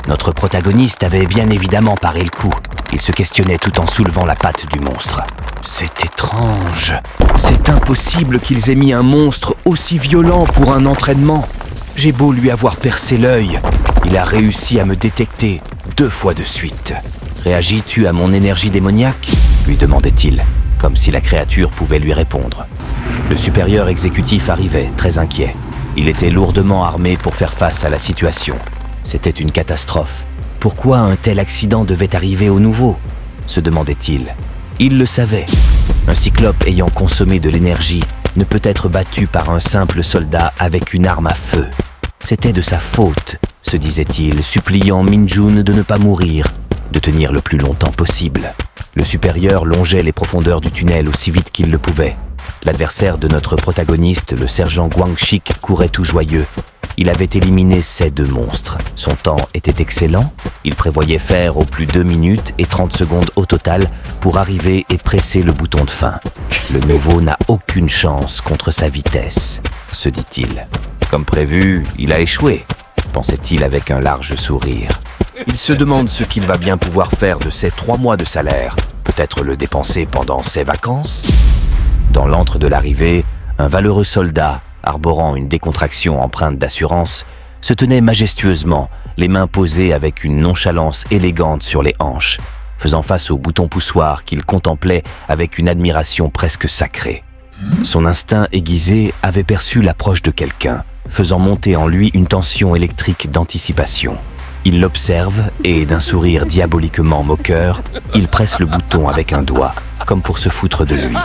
Notre protagoniste avait bien évidemment paré le coup. Il se questionnait tout en soulevant la patte du monstre. C'est étrange. C'est impossible qu'ils aient mis un monstre aussi violent pour un entraînement. J'ai beau lui avoir percé l'œil, il a réussi à me détecter 2 fois de suite. Réagis-tu à mon énergie démoniaque? Lui demandait-il, comme si la créature pouvait lui répondre. Le supérieur exécutif arrivait, très inquiet. Il était lourdement armé pour faire face à la situation. C'était une catastrophe. Pourquoi un tel accident devait arriver au nouveau? Se demandait-il. Il le savait. Un cyclope ayant consommé de l'énergie ne peut être battu par un simple soldat avec une arme à feu. C'était de sa faute, se disait-il, suppliant Minjun de ne pas mourir, de tenir le plus longtemps possible. Le supérieur longeait les profondeurs du tunnel aussi vite qu'il le pouvait. L'adversaire de notre protagoniste, le sergent Guangxik, courait tout joyeux. Il avait éliminé ces 2 monstres. Son temps était excellent. Il prévoyait faire au plus 2 minutes et 30 secondes au total pour arriver et presser le bouton de fin. Le nouveau n'a aucune chance contre sa vitesse, se dit-il. Comme prévu, il a échoué, pensait-il avec un large sourire. Il se demande ce qu'il va bien pouvoir faire de ses 3 mois de salaire. Peut-être le dépenser pendant ses vacances? Dans l'antre de l'arrivée, un valeureux soldat, arborant une décontraction empreinte d'assurance, se tenait majestueusement, les mains posées avec une nonchalance élégante sur les hanches, faisant face au bouton poussoir qu'il contemplait avec une admiration presque sacrée. Son instinct aiguisé avait perçu l'approche de quelqu'un, faisant monter en lui une tension électrique d'anticipation. Il l'observe et, d'un sourire diaboliquement moqueur, il presse le bouton avec un doigt, comme pour se foutre de lui.